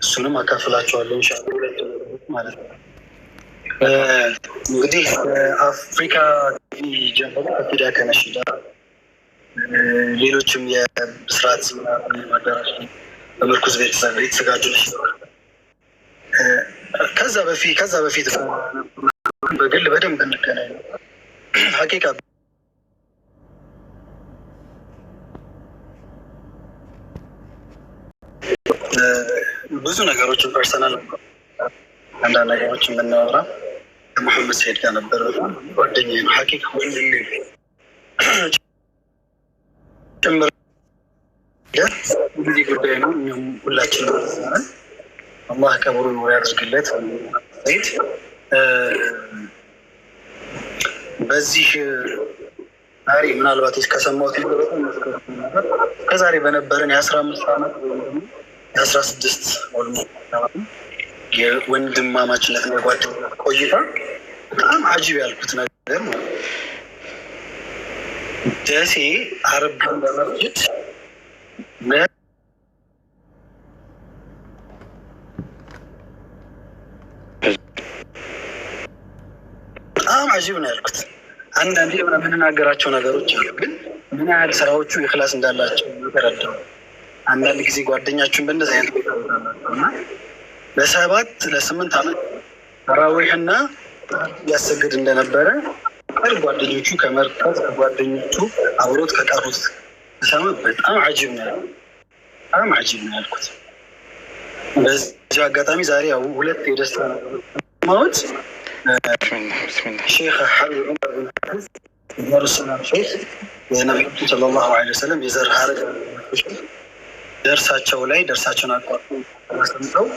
እሱንም አካፍላችኋለሁ ኢንሻአላህ ማለት ነው። እንግዲህ አፍሪካ ጀምሮ ከፊዳ ከነሽዳ ሌሎችም የብስራት ማዳራሽ በምርኩዝ ቤት የተዘጋጁ ከዛ በፊት በግል በደንብ እንገናኝ ሀቂቃ ብዙ ነገሮችን ፐርሰናል አንዳንድ ነገሮችን የምናወራ ከመሐመድ ሰይድ ጋር ነበር። ጓደኛዬ ነው ሀቂቃ ጭምር ጊዜ ጉዳይ ነው። ሁላችን አላህ ቀብሩ ኑር ያድርግለት። ሰይድ በዚህ ዛሬ ምናልባት ከሰማሁት ከዛሬ በነበረን የ15 ዓመት የ16 የወንድማማችነት የጓደኝነት ቆይታ በጣም አጂብ ያልኩት ነገር ነው። ደሴ አረብን በመስጅድ በጣም አጂብ ነው ያልኩት። አንዳንዴ የምንናገራቸው ነገሮች አሉ፣ ግን ምን ያህል ስራዎቹ ኢኽላስ እንዳላቸው ተረዳው። አንዳንድ ጊዜ ጓደኛችሁን በእንደዚህ አይነት ቦታ እና ለ7-8 ዓመት ተራዊሕና ያሰግድ እንደነበረ ቀር ጓደኞቹ ከመርካዝ ከጓደኞቹ አብሮት ከቀሩት ሰማ በጣም አጂብ ነው ያልኩት። በዚህ አጋጣሚ ዛሬ ያው ሁለት የደስታ ማውት ሼክ ሐቢብ ዑመር ብን ሐፊዝ የሩስና ሼክ የነብዩ ሰለላሁ ዐለይሂ ወሰለም የዘር ሐረግ ደርሳቸውን አቋርጠው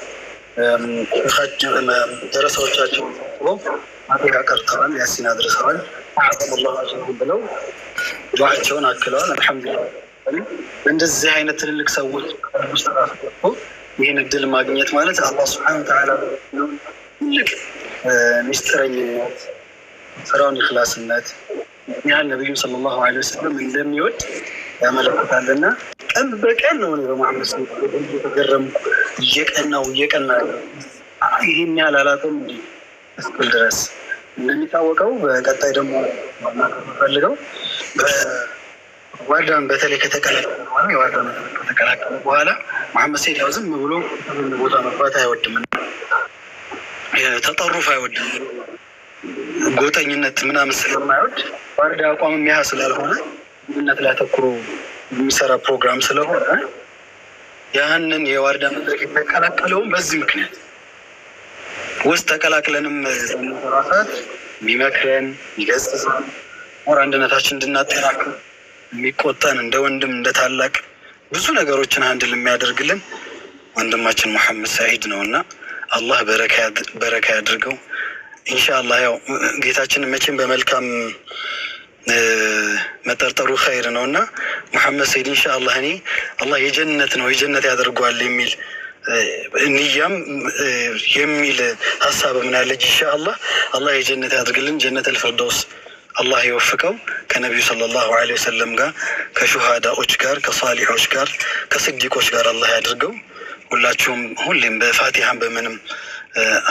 ደረሳዎቻቸውን ማቴሪያ ቀርተዋል፣ ያሲን አድርሰዋል። አላህ አጅሩን ብለው ዱዓቸውን አክለዋል። አልሐምዱሊላህ እንደዚህ አይነት ትልልቅ ሰዎች ውስጥ ራሱ ይህን እድል ማግኘት ማለት አላህ ሱብሓነሁ ወተዓላ ትልቅ ሚስጥረኝነት፣ ስራውን ኢኽላስነት ያህል ነብዩ ሰለላሁ ዐለይሂ ወሰለም እንደሚወድ ያመለክታልና ቀን በቀን ነው በመሐመድ ሰይድ ተገረሙ። እየቀናው ይህን ያህል አላውቅም እንዲ እስክል ድረስ እንደሚታወቀው በቀጣይ ደግሞ ፈልገው ዋርዳን በተለይ ከተቀላቀለ በኋላ መሐመድ ሰይድ ያው ዝም ብሎ ቦታ መግባት አይወድም፣ ተጠሩፍ አይወድም፣ ጎጠኝነት ምናምን ስለማይወድ ዋርዳ አቋም የሚያህ ስላልሆነ ምነት ላይ አተኩሮ የሚሰራ ፕሮግራም ስለሆነ ያንን የዋርዳ መድረክ የተቀላቀለውም በዚህ ምክንያት ውስጥ ተቀላቅለንም በመሰራታት የሚመክረን የሚገስጸን ወር አንድነታችን እንድናጠናክር የሚቆጣን እንደ ወንድም እንደ ታላቅ ብዙ ነገሮችን አንድ የሚያደርግልን ወንድማችን መሐመድ ሰይድ ነውና አላህ በረካ ያድርገው ኢንሻአላህ። ያው ጌታችን መቼም በመልካም መጠርጠሩ ኸይር ነውና መሐመድ ሰይድ ኢንሻአላህ እኔ አላህ የጀነት ያደርገዋል የሚል ንያም የሚል ሀሳብ ምን አለች ኢንሻአላህ። አላህ የጀነት ያድርግልን፣ ጀነት አልፈርደውስ አላህ ይወፍቀው። ከነቢዩ ሰለላሁ ዐለይሂ ወሰለም ጋር ከሹሃዳዎች ጋር ከሷሊሖች ጋር ከስዲቆች ጋር አላህ ያድርገው። ሁላችሁም ሁሌም በፋቲሃም በምንም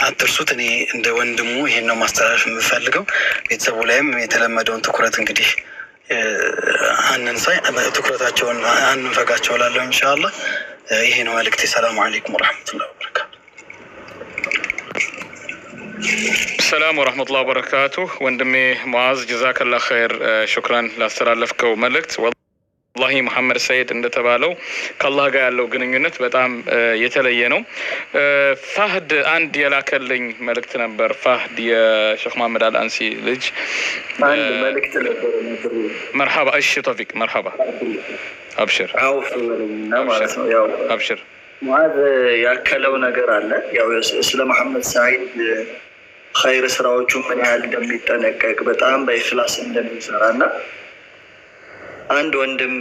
አትርሱት። እኔ እንደ ወንድሙ ይሄን ነው ማስተላለፍ የምፈልገው። ቤተሰቡ ላይም የተለመደውን ትኩረት እንግዲህ አንንሳይ ትኩረታቸውን አንንፈጋቸው ላለሁ ኢንሻአላህ። ይሄ ነው መልእክቴ። ሰላም አለይኩም ወራህመቱላሂ ወበረካቱ። ሰላም ወራህመቱላሂ ወበረካቱ። ወንድሜ ሙዓዝ ጀዛከላህ ኸይር፣ ሹክራን ላስተላለፍከው መልእክት። ወላሂ መሐመድ ሰይድ እንደተባለው ከአላህ ጋር ያለው ግንኙነት በጣም የተለየ ነው። ፋህድ አንድ የላከልኝ መልእክት ነበር። ፋህድ የሼክ መሐመድ አልአንሲ ልጅ አንድ መልእክት ነበር። መርሐባ። እሺ ቶፊቅ መርሐባ፣ አብሽር። ማለት ነው ያው አብሽር። ሙዓዝ ያከለው ነገር አለ። ያው ስለ መሐመድ ሰይድ ኸይር ስራዎቹ ምን ያህል እንደሚጠነቀቅ በጣም በኢኽላስ እንደሚሰራና አንድ ወንድም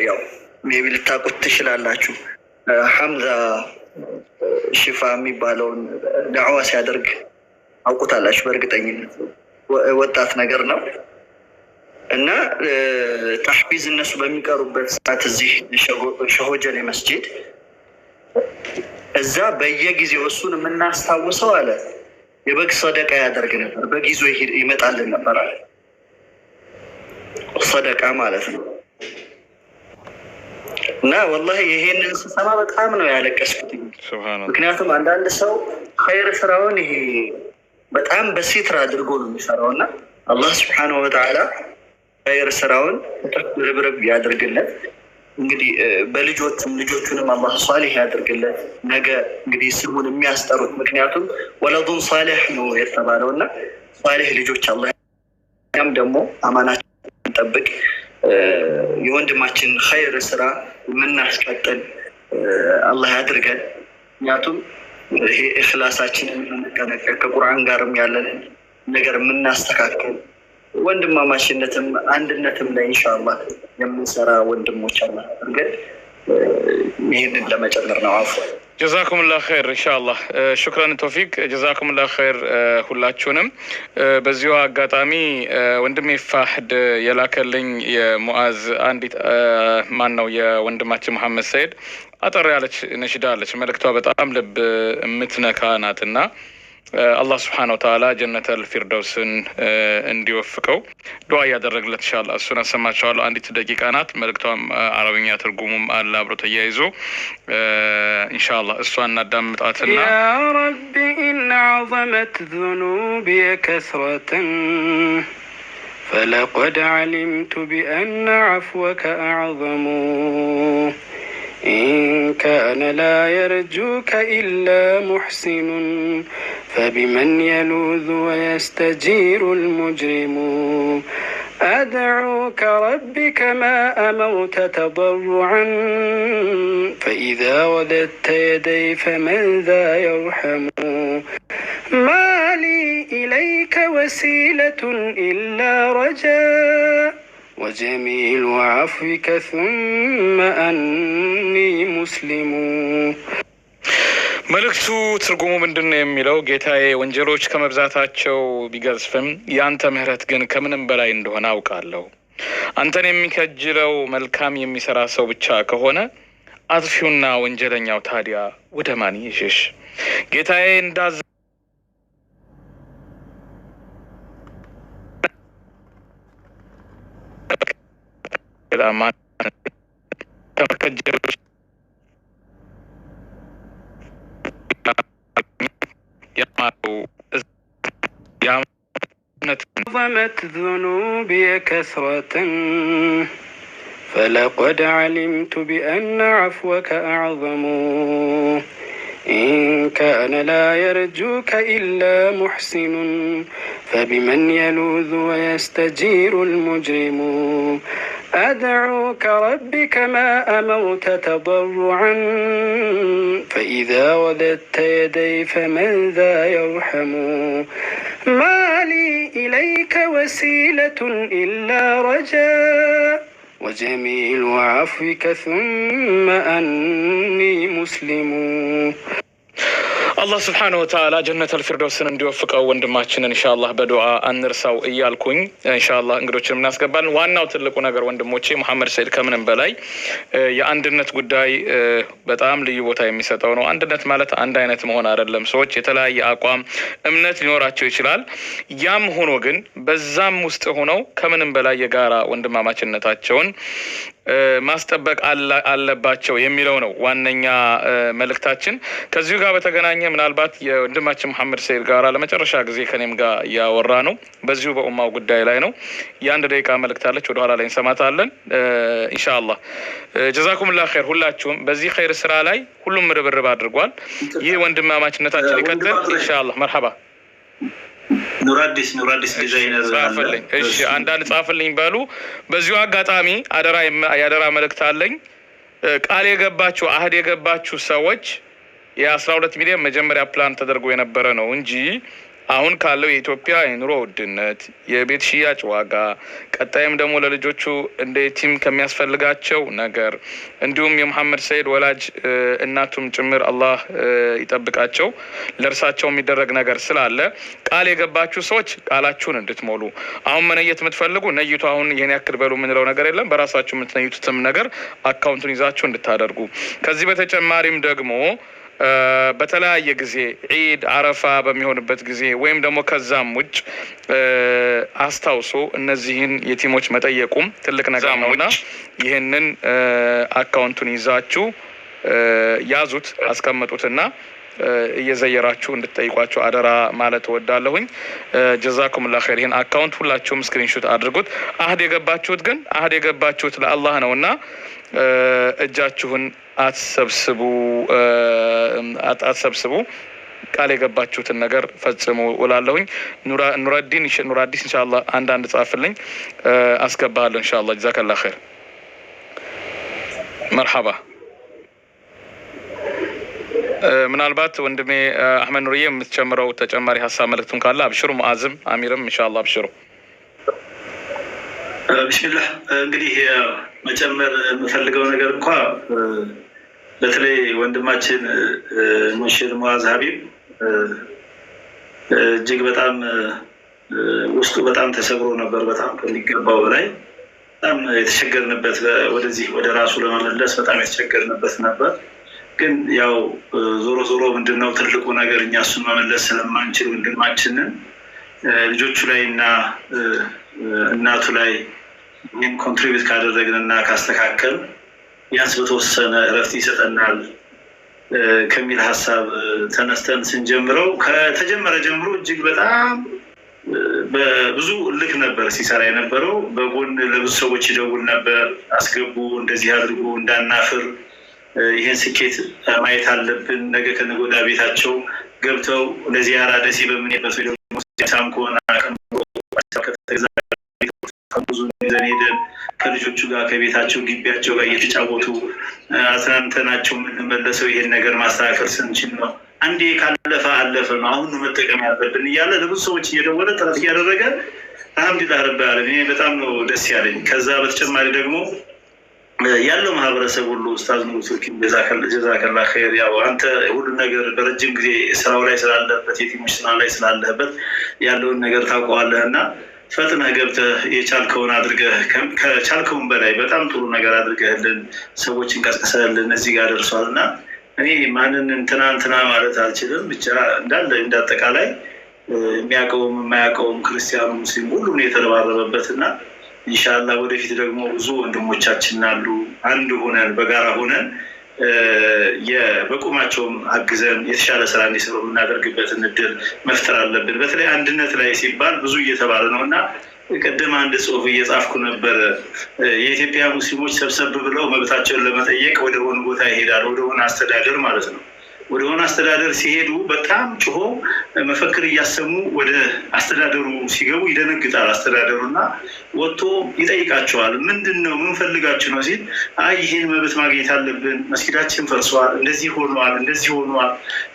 ያው ሜቢ ልታውቁት ትችላላችሁ። ሐምዛ ሽፋ የሚባለውን ዳዕዋ ሲያደርግ አውቁታላችሁ በእርግጠኝነት። ወጣት ነገር ነው እና ተሕፊዝ እነሱ በሚቀሩበት ሰዓት እዚህ ሸሆጀሌ መስጂድ እዛ በየጊዜው እሱን የምናስታውሰው አለ የበግ ሰደቃ ያደርግ ነበር። በግ ይዞ ይመጣልን ነበር አለ። ሰደቃ ማለት ነው። እና ወላሂ ይሄንን ስሰማ በጣም ነው ያለቀስኩት። ምክንያቱም አንዳንድ ሰው ኸይር ስራውን ይሄ በጣም በሲትር አድርጎ ነው የሚሰራው እና አላህ ስብሓነሁ ወተዓላ ኸይር ስራውን ርብርብ ያድርግለት። እንግዲህ ልጆቹንም አላህ ሷሊህ ያድርግለት። ነገ እንግዲህ ስሙን የሚያስጠሩት ምክንያቱም ወለዱን ሷሊህ ነው የተባለው እና ሷሊህ ልጆች አላህ ያም ደግሞ አማናችን እንጠብቅ። የወንድማችን ኸይር ስራ የምናስቀጥል አላህ ያድርገን። ምክንያቱም ይሄ እኽላሳችንን የምንጠነቀቅ ከቁርአን ጋርም ያለን ነገር የምናስተካክል ወንድማማችነትም አንድነትም ላይ ኢንሻአላህ የምንሰራ ወንድሞች አላህ ያድርገን። ይህንን ለመጨመር ነው። አፉ ጀዛኩሙላህ ኸይር ኢንሻአላህ። ሹክራን ቶፊቅ ጀዛኩሙላህ ኸይር ሁላችሁንም። በዚሁ አጋጣሚ ወንድሜ ፋህድ የላከልኝ የሙአዝ አንዲት ማን ነው የወንድማችን መሐመድ ሰይድ አጠር ያለች ነሽዳ አለች። መልእክቷ በጣም ልብ የምትነካ ናትና አላህ ስብሓነሁ ወተዓላ ጀነተል ፊርደውስን እንዲወፍቀው ዱዓ እያደረግለት ኢንሻአላህ እሱን አሰማችኋለሁ። አንዲት ደቂቃ ናት። መልእክቷም አረብኛ ትርጉሙም አለ አብሮ ተያይዞ ኢንሻአላህ እሷን እናዳምጣትና ያ ረቢ ኢን ዐዘመት ዙኑቢ ከስረተን ፈለቀድ ዐሊምቱ ቢአነ ዐፍወከ አዕዘሙ إن كان لا يرجوك إلا محسن فبمن يلوذ ويستجير المجرم أدعوك ربي كما أمرت تضرعا فإذا رددت يدي فمن ذا يرحم ما لي إليك وسيلة إلا رجاء وجميل عفوك ثم أني مسلم። መልእክቱ ትርጉሙ ምንድን ነው የሚለው ጌታዬ ወንጀሎች ከመብዛታቸው ቢገዝፍም ያንተ ምህረት ግን ከምንም በላይ እንደሆነ አውቃለሁ። አንተን የሚከጅለው መልካም የሚሰራ ሰው ብቻ ከሆነ አጥፊውና ወንጀለኛው ታዲያ ወደ ማን ይሽሽ? ጌታዬ እንዳዘ عظمت ذنوبي كثرة فلقد علمت بأن عفوك أعظم إن كان لا يرجوك إلا محسن فبمن يلوذ ويستجير المجرم أدعوك ربي كما أمرت تضرعا فإذا رددت يدي فمن ذا يرحم ما لي إليك وسيلة إلا رجاء وجميل عفوك ثم أني مسلم። አላህ ስብሓነሁ ወተዓላ ጀነተል ፊርደውስን እንዲወፍቀው ወንድማችንን ኢንሻአላህ በዱዓ አንርሳው እያልኩኝ ኢንሻአላህ እንግዶችን እናስገባለን። ዋናው ትልቁ ነገር ወንድሞቼ መሐመድ ሰይድ ከምንም በላይ የአንድነት ጉዳይ በጣም ልዩ ቦታ የሚሰጠው ነው። አንድነት ማለት አንድ አይነት መሆን አይደለም። ሰዎች የተለያየ አቋም እምነት ሊኖራቸው ይችላል። ያም ሆኖ ግን በዛም ውስጥ ሆነው ከምንም በላይ የጋራ ወንድማማችነታቸውን ማስጠበቅ አለባቸው የሚለው ነው ዋነኛ መልእክታችን። ከዚሁ ጋር በተገናኘ ምናልባት የወንድማችን መሐመድ ሰይድ ጋር ለመጨረሻ ጊዜ ከኔም ጋር ያወራ ነው በዚሁ በኡማው ጉዳይ ላይ ነው። የአንድ ደቂቃ መልእክት አለች፣ ወደ ኋላ ላይ እንሰማታለን ኢንሻአላህ። ጀዛኩሙላህ ኸይር። ሁላችሁም በዚህ ኸይር ስራ ላይ ሁሉም ርብርብ አድርጓል። ይህ ወንድማማችነታችን ይቀጥል ኢንሻአላህ። መርሐባ ኑራዲስ ዲዛይነር ጻፈልኝ። እሺ አንዳንድ ጻፈልኝ በሉ። በዚሁ አጋጣሚ ያደራ መልእክት አለኝ። ቃል የገባችሁ አህድ የገባችሁ ሰዎች የ12 ሚሊዮን መጀመሪያ ፕላን ተደርጎ የነበረ ነው እንጂ አሁን ካለው የኢትዮጵያ የኑሮ ውድነት፣ የቤት ሽያጭ ዋጋ፣ ቀጣይም ደግሞ ለልጆቹ እንደ ቲም ከሚያስፈልጋቸው ነገር እንዲሁም የመሐመድ ሰይድ ወላጅ እናቱም ጭምር አላህ ይጠብቃቸው ለእርሳቸው የሚደረግ ነገር ስላለ ቃል የገባችሁ ሰዎች ቃላችሁን እንድትሞሉ፣ አሁን መነየት የምትፈልጉ ነይቱ። አሁን ይሄን ያክል በሉ የምንለው ነገር የለም። በራሳችሁ የምትነይቱትም ነገር አካውንቱን ይዛችሁ እንድታደርጉ። ከዚህ በተጨማሪም ደግሞ በተለያየ ጊዜ ዒድ አረፋ በሚሆንበት ጊዜ ወይም ደግሞ ከዛም ውጭ አስታውሶ እነዚህን የቲሞች መጠየቁም ትልቅ ነገር ነውና ይህንን አካውንቱን ይዛችሁ ያዙት፣ አስቀምጡትና እየዘየራችሁ እንድትጠይቋቸው አደራ ማለት እወዳለሁኝ። ጀዛኩሙላህ ኸይር። ይህን አካውንት ሁላችሁም ስክሪንሾት አድርጉት። አህድ የገባችሁት ለአላህ ነውና እጃችሁን አትሰብስቡ፣ ቃል የገባችሁትን ነገር ፈጽሙ እላለሁኝ። ኑራዲስ ኢንሻአላህ አንዳንድ ጻፍልኝ አስገባለሁ ኢንሻአላህ። ጀዛከላህ ኸይር። መርሐባ። ምናልባት ወንድሜ አህመድ ኑርዬ የምትጨምረው ተጨማሪ ሀሳብ መልእክቱን ካለ አብሽሩ። ሙአዝም አሚርም ኢንሻአላህ አብሽሩ። ቢስሚላህ። እንግዲህ መጨመር የምፈልገው ነገር እንኳ በተለይ ወንድማችን ሙንሽር ሙአዝ ሀቢብ እጅግ በጣም ውስጡ በጣም ተሰብሮ ነበር። በጣም ከሚገባው በላይ በጣም የተቸገርንበት፣ ወደዚህ ወደ ራሱ ለመመለስ በጣም የተቸገርንበት ነበር። ግን ያው ዞሮ ዞሮ ምንድነው ትልቁ ነገር እኛ እሱን መመለስ ስለማንችል ወንድማችንን ልጆቹ ላይ እና እናቱ ላይ ይህን ኮንትሪቢዩት ካደረግን እና ካስተካከል ቢያንስ በተወሰነ እረፍት ይሰጠናል ከሚል ሀሳብ ተነስተን ስንጀምረው ከተጀመረ ጀምሮ እጅግ በጣም በብዙ እልክ ነበር ሲሰራ የነበረው። በጎን ለብዙ ሰዎች ይደውል ነበር፣ አስገቡ፣ እንደዚህ አድርጉ፣ እንዳናፍር፣ ይህን ስኬት ማየት አለብን፣ ነገ ከነገ ወዲያ ቤታቸው ገብተው ለዚያራ ደሴ በምንሄድበት ወይ ደግሞ ሳም ከሆነ ብዙ ይዘን ሄደን ከልጆቹ ጋር ከቤታቸው ግቢያቸው ጋር እየተጫወቱ አዝናንተናቸው የምንመለሰው ይሄን ነገር ማስተካከል ስንችል ነው። አንዴ ካለፈ አለፈ ነው፣ አሁን መጠቀም ያለብን እያለ ለብዙ ሰዎች እየደወለ ጥረት እያደረገ አልሐምዱሊላህ ረቢል ዓለሚን በጣም ነው ደስ ያለኝ። ከዛ በተጨማሪ ደግሞ ያለው ማህበረሰብ ሁሉ ኡስታዝ ነው ቱርኪ ጀዛከላህ ኸይር። ያው አንተ ሁሉ ነገር በረጅም ጊዜ ስራው ላይ ስላለበት የቲሞች ስራ ላይ ስላለበት ያለውን ነገር ታውቀዋለህ እና ፈጥነህ ገብተህ የቻልከውን አድርገህ ከቻልከውን በላይ በጣም ጥሩ ነገር አድርገህልን ሰዎችን ቀስቅሰህልን እዚህ ጋር ደርሷል እና እኔ ማንን እንትና ማለት አልችልም። ብቻ እንዳጠቃላይ የሚያውቀውም የማያውቀውም ክርስቲያኑ ሙስሊም ሁሉም የተረባረበበት እና ኢንሻአላህ ወደፊት ደግሞ ብዙ ወንድሞቻችን አሉ አንድ ሆነን በጋራ ሆነን በቁማቸውም አግዘን የተሻለ ስራ እንዲሰሩ የምናደርግበትን እድል መፍጠር አለብን። በተለይ አንድነት ላይ ሲባል ብዙ እየተባለ ነው እና ቅድም አንድ ጽሁፍ እየጻፍኩ ነበር። የኢትዮጵያ ሙስሊሞች ሰብሰብ ብለው መብታቸውን ለመጠየቅ ወደ ሆነ ቦታ ይሄዳል፣ ወደ ሆነ አስተዳደር ማለት ነው። ወደ ሆነ አስተዳደር ሲሄዱ በጣም ጮሆ መፈክር እያሰሙ ወደ አስተዳደሩ ሲገቡ ይደነግጣል አስተዳደሩ እና ወጥቶ ይጠይቃቸዋል። ምንድን ነው ምን ፈልጋችሁ ነው ሲል አይ ይሄን መብት ማግኘት አለብን፣ መስጊዳችን ፈርሷል፣ እንደዚህ ሆኗል፣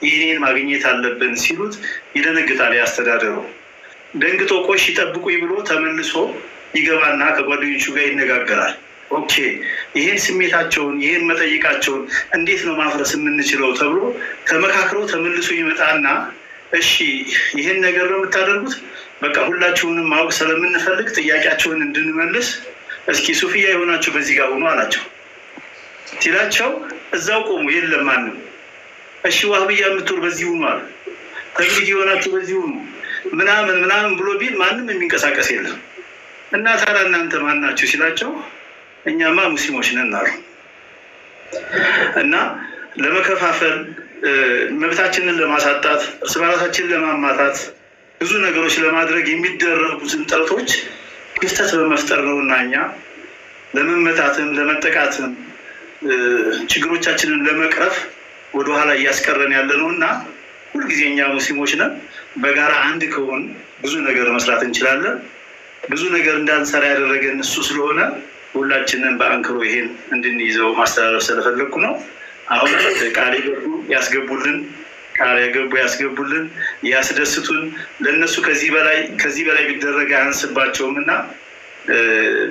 ይሄን ማግኘት አለብን ሲሉት ይደነግጣል። ያስተዳደሩ ደንግጦ ቆሽ ይጠብቁኝ ብሎ ተመልሶ ይገባና ከጓደኞቹ ጋር ይነጋገራል። ኦኬ ይሄን ስሜታቸውን ይሄን መጠይቃቸውን እንዴት ነው ማፍረስ የምንችለው ተብሎ ተመካክረው ተመልሶ ይመጣና እሺ ይሄን ነገር ነው የምታደርጉት፣ በቃ ሁላችሁንም ማወቅ ስለምንፈልግ ጥያቄያቸውን እንድንመልስ እስኪ ሱፊያ የሆናችሁ በዚህ ጋር ሆኖ አላቸው ሲላቸው እዛው ቆሙ። የለም ማንም እሺ ዋህብያ የምትወር በዚህ ሆኖ አለ፣ ተብሊግ የሆናችሁ በዚህ ሆኖ ምናምን ብሎ ቢል ማንም የሚንቀሳቀስ የለም። እና ታዲያ እናንተ ማን ናችሁ ሲላቸው እኛማ ሙስሊሞች ነን አሉ። እና ለመከፋፈል መብታችንን ለማሳጣት እርስ በራሳችንን ለማማታት ብዙ ነገሮች ለማድረግ የሚደረጉትን ጥረቶች ክፍተት በመፍጠር ነው እና እኛ ለመመታትም ለመጠቃትም ችግሮቻችንን ለመቅረፍ ወደኋላ እያስቀረን ያለ ነው እና ሁልጊዜ እኛ ሙስሊሞች ነን። በጋራ አንድ ከሆን ብዙ ነገር መስራት እንችላለን። ብዙ ነገር እንዳንሰራ ያደረገን እሱ ስለሆነ ሁላችንን በአንክሮ ይሄን እንድንይዘው ማስተላለፍ ስለፈለግኩ ነው። አሁን ቃል ያስገቡልን ያስደስቱን። ለእነሱ ከዚህ በላይ ቢደረግ አያንስባቸውም እና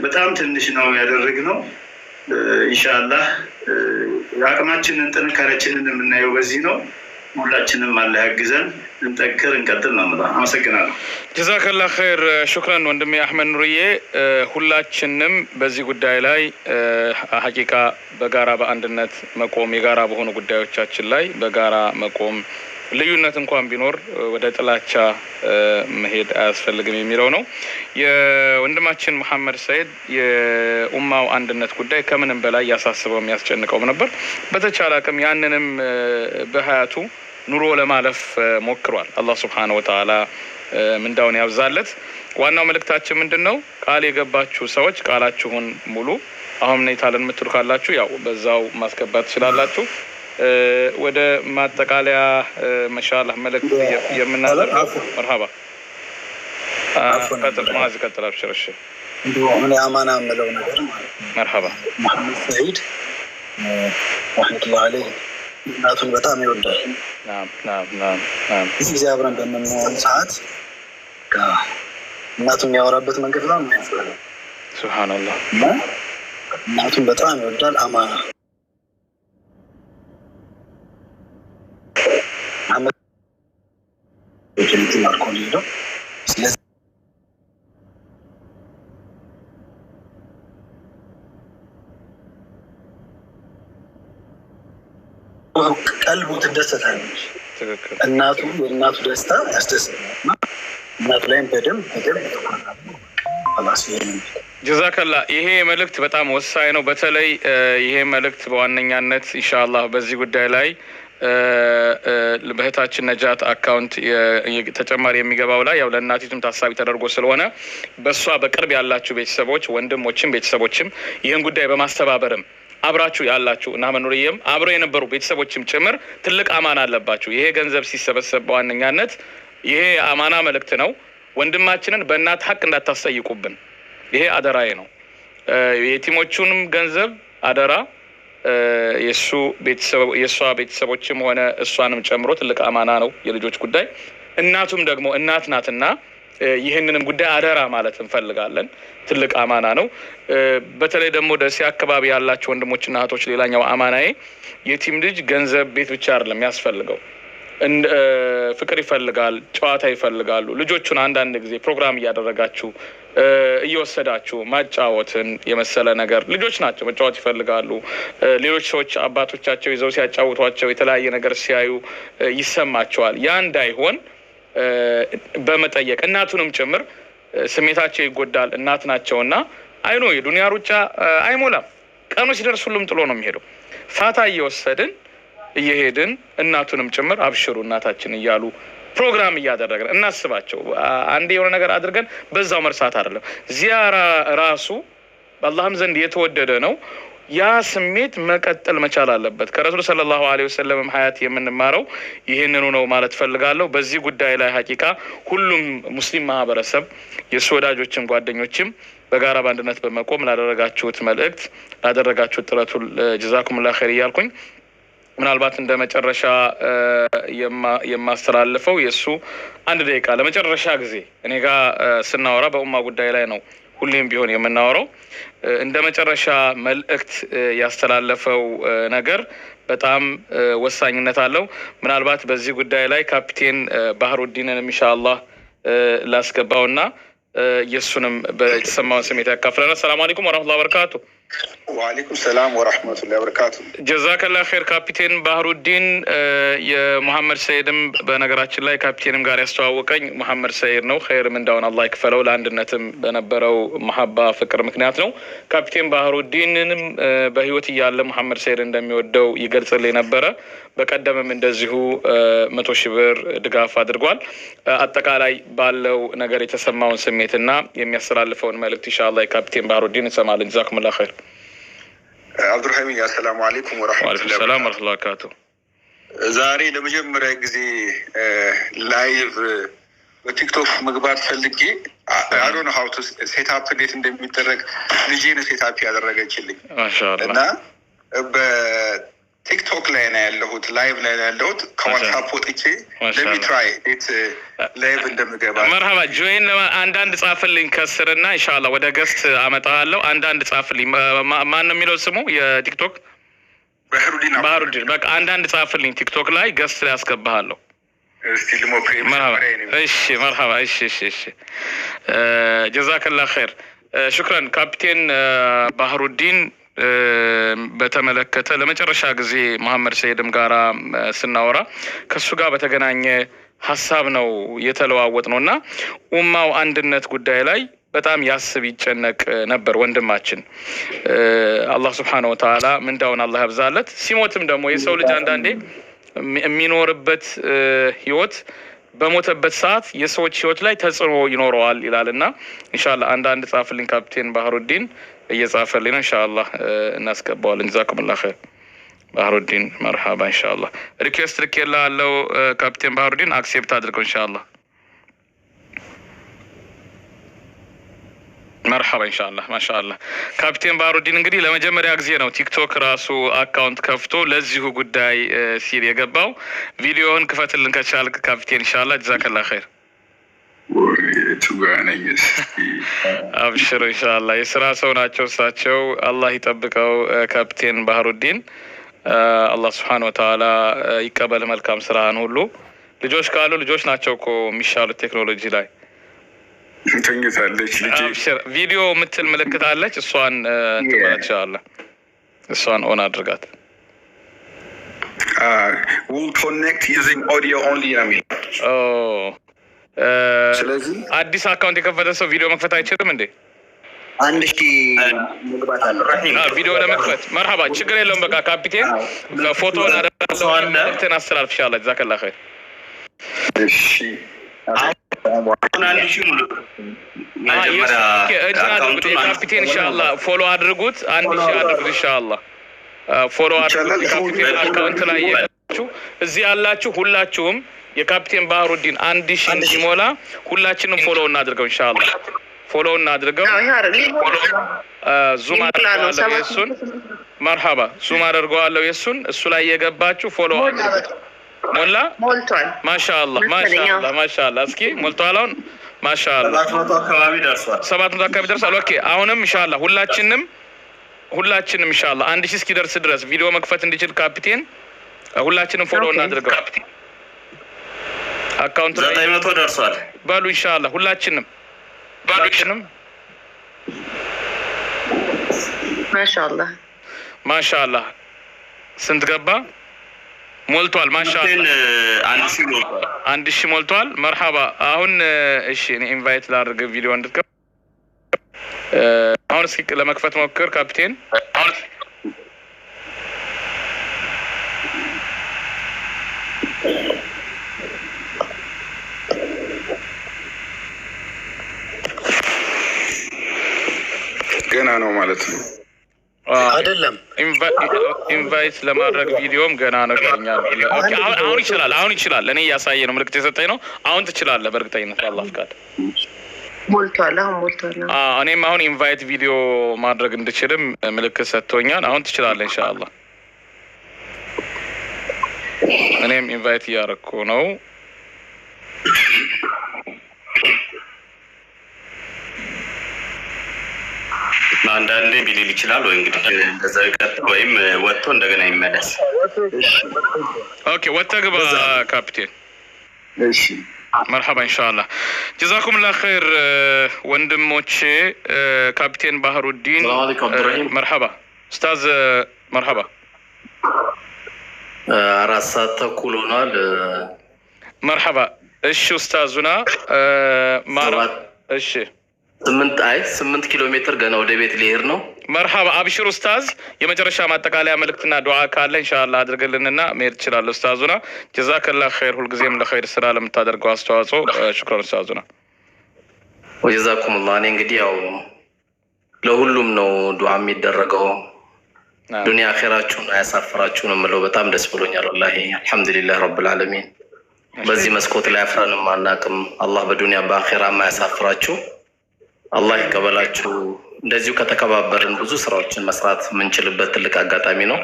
በጣም ትንሽ ነው ያደረግነው። ኢንሻአላህ አቅማችንን ጥንካሬያችንን የምናየው በዚህ ነው። ሁላችንም አላህ ያግዘን፣ እንጠንክር፣ እንቀጥል ነው ማለት። አመሰግናለሁ። ጀዛከላህ ኸይር ሹክራን ወንድሜ አህመድ ኑርዬ። ሁላችንም በዚህ ጉዳይ ላይ ሐቂቃ በጋራ በአንድነት መቆም፣ የጋራ በሆኑ ጉዳዮቻችን ላይ በጋራ መቆም፣ ልዩነት እንኳን ቢኖር ወደ ጥላቻ መሄድ አያስፈልግም የሚለው ነው። የወንድማችን መሐመድ ሰይድ የኡማው አንድነት ጉዳይ ከምንም በላይ ያሳስበው የሚያስጨንቀው ነበር። በተቻለ አቅም ያንንም በሀያቱ ኑሮ ለማለፍ ሞክሯል። አላህ ሱብሓነሁ ወተዓላ ምንዳውን ያብዛለት። ዋናው መልእክታችን ምንድነው? ቃል የገባችሁ ሰዎች ቃላችሁን ሙሉ። አሁን ነይታለን የምትሉ ካላችሁ ያው በዛው ማስገባት ትችላላችሁ። ወደ ማጠቃለያ ማሻአላህ መልእክት የምናደርገው መርሃባ ቀጥል ማዝ ቀጥል አብሽርሽ እንደሆነ አማና ምለው ነገር ማለት መርሃባ መሐመድ ሰይድ ረህመቱላህ ዐለይሂ እናቱን በጣም ይወዳል። ናም እዚህ ጊዜ አብረን በምንሆን ሰዓት እናቱን የሚያወራበት መንገድ በጣም ነው። ሱብሃንአላህ እናቱን በጣም ይወዳል። አማና ቀልቡ ትደሰታለች። እናቱ የእናቱ ደስታ ያስደስታል። እናቱ ላይም በደንብ ጀዛከላ። ይሄ መልእክት በጣም ወሳኝ ነው። በተለይ ይሄ መልእክት በዋነኛነት ኢንሻአላህ በዚህ ጉዳይ ላይ በእህታችን ነጃት አካውንት ተጨማሪ የሚገባው ላይ ያው ለእናቲቱም ታሳቢ ተደርጎ ስለሆነ በሷ በቅርብ ያላችሁ ቤተሰቦች ወንድሞችም ቤተሰቦችም ይህን ጉዳይ በማስተባበርም አብራችሁ ያላችሁ እና መኖርየም አብረው የነበሩ ቤተሰቦችም ጭምር ትልቅ አማና አለባችሁ። ይሄ ገንዘብ ሲሰበሰብ በዋነኛነት ይሄ አማና መልእክት ነው። ወንድማችንን በእናት ሐቅ እንዳታስጠይቁብን፣ ይሄ አደራዬ ነው። የቲሞቹንም ገንዘብ አደራ የሷ ቤተሰቦችም ሆነ እሷንም ጨምሮ ትልቅ አማና ነው የልጆች ጉዳይ። እናቱም ደግሞ እናት ናትና ይህንንም ጉዳይ አደራ ማለት እንፈልጋለን። ትልቅ አማና ነው። በተለይ ደግሞ ደሴ አካባቢ ያላችሁ ወንድሞችና እህቶች ሌላኛው አማናዬ የቲም ልጅ ገንዘብ ቤት ብቻ አይደለም ያስፈልገው፣ ፍቅር ይፈልጋል፣ ጨዋታ ይፈልጋሉ። ልጆቹን አንዳንድ ጊዜ ፕሮግራም እያደረጋችሁ እየወሰዳችሁ ማጫወትን የመሰለ ነገር ልጆች ናቸው፣ መጫወት ይፈልጋሉ። ሌሎች ሰዎች አባቶቻቸው ይዘው ሲያጫውቷቸው የተለያየ ነገር ሲያዩ ይሰማቸዋል። ያ እንዳይሆን በመጠየቅ እናቱንም ጭምር ስሜታቸው ይጎዳል። እናት ናቸውና አይኖ የዱንያ ሩጫ አይሞላም። ቀኑ ሲደርስ ሁሉም ጥሎ ነው የሚሄደው። ፋታ እየወሰድን እየሄድን እናቱንም ጭምር አብሽሩ እናታችን እያሉ ፕሮግራም እያደረግን እናስባቸው። አንዴ የሆነ ነገር አድርገን በዛው መርሳት አይደለም። ዚያራ ራሱ በአላህም ዘንድ የተወደደ ነው። ያ ስሜት መቀጠል መቻል አለበት። ከረሱል ሰለላሁ ዐለይሂ ወሰለም ሀያት የምንማረው ይህንኑ ነው ማለት ፈልጋለሁ። በዚህ ጉዳይ ላይ ሐቂቃ ሁሉም ሙስሊም ማህበረሰብ የሱ ወዳጆችም ጓደኞችም በጋራ በአንድነት በመቆም ላደረጋችሁት መልእክት ላደረጋችሁት ጥረቱ ጀዛኩሙላህ ኸይር እያልኩኝ ምናልባት እንደ መጨረሻ የማስተላልፈው የሱ አንድ ደቂቃ ለመጨረሻ ጊዜ እኔ ጋር ስናወራ በኡማ ጉዳይ ላይ ነው ሁሌም ቢሆን የምናወራው። እንደ መጨረሻ መልእክት ያስተላለፈው ነገር በጣም ወሳኝነት አለው። ምናልባት በዚህ ጉዳይ ላይ ካፒቴን ባህሩዲንን ኢንሻአላህ ላስገባውና የሱንም በተሰማው ስሜት ያካፍለናል። ሰላም አለይኩም ወራህመቱላሂ ወበረካቱ። ወአለይኩም ሰላም ወራህመቱላሂ ወበረካቱ። ጀዛከላህ ኸይር ካፒቴን ባህሩዲን። የሙሐመድ ሰይድም በነገራችን ላይ ካፒቴንም ጋር ያስተዋወቀኝ ሙሐመድ ሰይድ ነው። ኸይር ምንዳውን አላህ ይክፈለው። ለአንድነትም በነበረው መሐባ ፍቅር ምክንያት ነው። ካፒቴን ባህሩዲንንም በህይወት እያለ ሙሐመድ ሰይድ እንደሚወደው ይገልጽልኝ ነበረ። በቀደምም እንደዚሁ 100,000 ብር ድጋፍ አድርጓል። አጠቃላይ ባለው ነገር የተሰማውን ስሜትና የሚያስተላልፈውን መልእክት ኢንሻአላህ ካፒቴን ባህሩዲን እንሰማለን። ጀዛኩሙላህ ኸይር። አብዱልሐሚድ አሰላሙ አለይኩም ወራህመቱላሂ ወበረካቱ። ዛሬ ለመጀመሪያ ጊዜ ላይቭ በቲክቶክ መግባት ፈልጌ አዶን ሀውቱ ሴታፕ እንዴት እንደሚደረግ ልጄ ነው ሴታፕ ያደረገችልኝ ማሻአላህ እና ቲክቶክ ላይ ነው ያለሁት፣ ላይቭ ላይ ነው ያለሁት። ከዋትስአፕ ወጥቼ ለሚትራይ ዴት ላይቭ እንደምገባ መርሃባ ጆይን አንዳንድ ጻፍልኝ ከስርና ኢንሻአላህ ወደ ገስት አመጣለሁ። አንዳንድ ጻፍልኝ። ማን ነው የሚለው ስሙ የቲክቶክ ባህሩዲን በቃ አንዳንድ ጻፍልኝ ቲክቶክ ላይ ገስት ላይ አስገባሃለሁ። እስቲ ልሞክር። እሺ መርሐባ። እሺ ጀዛከላህ ኸይር ሹክራን። ካፒቴን ባህሩዲን በተመለከተ ለመጨረሻ ጊዜ መሐመድ ሰይድም ጋራ ስናወራ ከሱ ጋር በተገናኘ ሀሳብ ነው የተለዋወጥ ነውና ኡማው አንድነት ጉዳይ ላይ በጣም ያስብ ይጨነቅ ነበር ወንድማችን። አላህ Subhanahu Wa Ta'ala ምንዳውን አላህ ያብዛለት። ሲሞትም ደግሞ የሰው ልጅ አንዳንዴ የሚኖርበት ህይወት በሞተበት ሰዓት የሰዎች ህይወት ላይ ተጽዕኖ ይኖረዋል ይላልና ኢንሻአላህ አንዳንድ ጻፍልኝ ካፒቴን ባህሩዲን እየጻፈልኝ ነው። ኢንሻአላህ እናስገባዋለን። ጀዛኩሙላህ ኸይር ባህሩዲን መርሐባ። ኢንሻአላህ ሪኩዌስት ልኬልሃለሁ ካፒቴን ባህሩዲን አክሴፕት አድርገው ኢንሻአላህ። መርሐባ ኢንሻአላህ ማሻአላህ። ካፒቴን ባህሩዲን እንግዲህ ለመጀመሪያ ጊዜ ነው ቲክቶክ ራሱ አካውንት ከፍቶ ለዚሁ ጉዳይ ሲል የገባው። ቪዲዮውን ክፈትልን ከቻልክ ካፒቴን ኢንሻአላህ። ጀዛከላህ ኸይር። አብሽር ኢንሻአላህ። የስራ ሰው ናቸው እሳቸው። አላህ ይጠብቀው ካፒቴን ባህሩዲን። አላህ Subhanahu Wa Ta'ala ይቀበል መልካም ስራህን ሁሉ። ልጆች ካሉ ልጆች ናቸው እኮ የሚሻሉት ቴክኖሎጂ ላይ። ተኝታለች ልጅ። አብሽር ቪዲዮ ምትል ምልክት አለች፣ እሷን ትመለከታለህ። እሷን ኦን አድርጋት። will connect using audio only ነው። ስለዚህ አዲስ አካውንት የከፈተ ሰው ቪዲዮ መክፈት አይችልም እንዴ? 1000 መግባት አለ ቪዲዮ ለመክፈት። መርሐባ ችግር የለውም። በቃ ካፒቴን ፎቶውን አደረሰው እንትን አስተላልፍ ኢንሻአላህ። ጀዛከላህ ኸይር። እሺ ካፒቴን ኢንሻአላህ ፎሎ አድርጉት። 1000 አድርጉት ኢንሻአላህ። ፎሎ አድርጉት ካፒቴን አካውንት ላይ ያላችሁ እዚህ ያላችሁ ሁላችሁም የካፒቴን ባህሩዲን 1000 እንዲሞላ ሁላችንም ፎሎ እናድርገው ኢንሻአላህ። ፎሎ እናድርገው። ዙም አድርገዋለሁ የሱን። መርሐባ ዙም አድርገዋለሁ የሱን። እሱ ላይ የገባችሁ ፎሎ አድርጉት። ሞልቷል። ማሻአላህ ማሻአላህ። እስኪ ሞልቷል አሁን ማሻአላህ። 700 አካባቢ ደርሷል። ኦኬ አሁንም ኢንሻአላህ ሁላችንም ኢንሻአላህ 1000 እስኪደርስ ድረስ ቪዲዮ መክፈት እንዲችል ካፒቴን ሁላችንም ፎሎ እናድርገው። አካውንቱ 900 ደርሷል በሉ ኢንሻአላህ ሁላችንም ማሻአላህ። ስንት ገባ? ሞልቷል። ማሻአላህ 1000 ሞልቷል። መርሐባ። አሁን እሺ እኔ ኢንቫይት ላድርግ ቪዲዮ እንድትከፍ። አሁን እስኪ ለመክፈት ሞክር ካፒቴን። ገና ነው ማለት ነው አይደለም? ኢንቫይት ለማድረግ ቪዲዮም ገና ነው ይለኛል። ኦኬ አሁን ይችላል። እኔ እያሳየ ነው ምልክት የሰጠኝ ነው። አሁን ትችላለህ በእርግጠኝነት አላህ ፍቃድ። ሞልቷል። እኔም አሁን ኢንቫይት ቪዲዮ ማድረግ እንድችልም ምልክት ሰጥቶኛል። አሁን ትችላለህ ኢንሻአላህ። እኔም ኢንቫይት እያደረኩ ነው። አንዳንዴ ቢሊል ይችላል ወይ እንግዲህ እንደዛ ይቀጥል ወይም ወጥቶ እንደገና ይመለስ። ኦኬ ወጥተህ ግባ ካፒቴን። እሺ መርሐባ ኢንሻአላህ። ጀዛኩሙላህ ኸይር ወንድሞቼ። ካፒቴን ባህሩዲን መርሐባ። ኡስታዝ መርሐባ። 4 ሰዓት ተኩል ሆኗል። መርሐባ። እሺ ኡስታዙና እሺ 8 ኪሎ ሜትር ገና ወደ ቤት ሊሄድ ነው። መርሐባ አብሽር ኡስታዝ። የመጨረሻ ማጠቃለያ መልእክትና ዱዓ ካለ ኢንሻአላህ አድርገልንና መሄድ ይችላል ኡስታዙና። ጀዛከላህ ኸይር ሁልጊዜም ለኸይር ስራ ለምታደርገው አስተዋጽኦ ሹክራን ኡስታዙና። ወጀዛኩሙላህ። እኔ እንግዲህ ያው ለሁሉም ነው ዱዓ የሚደረገው። ዱንያ አኺራችሁን አያሳፍራችሁን የምለው በጣም ደስ ብሎኛል ወላሂ። አልሐምዱሊላህ ረብል ዓለሚን። በዚህ መስኮት ላይ አፍረንም አናውቅም። አላህ በዱንያ በአኺራ ማያሳፍራችሁ አላህ ይቀበላችሁ። እንደዚሁ ከተከባበርን ብዙ ስራዎችን መስራት የምንችልበት ትልቅ አጋጣሚ ነው።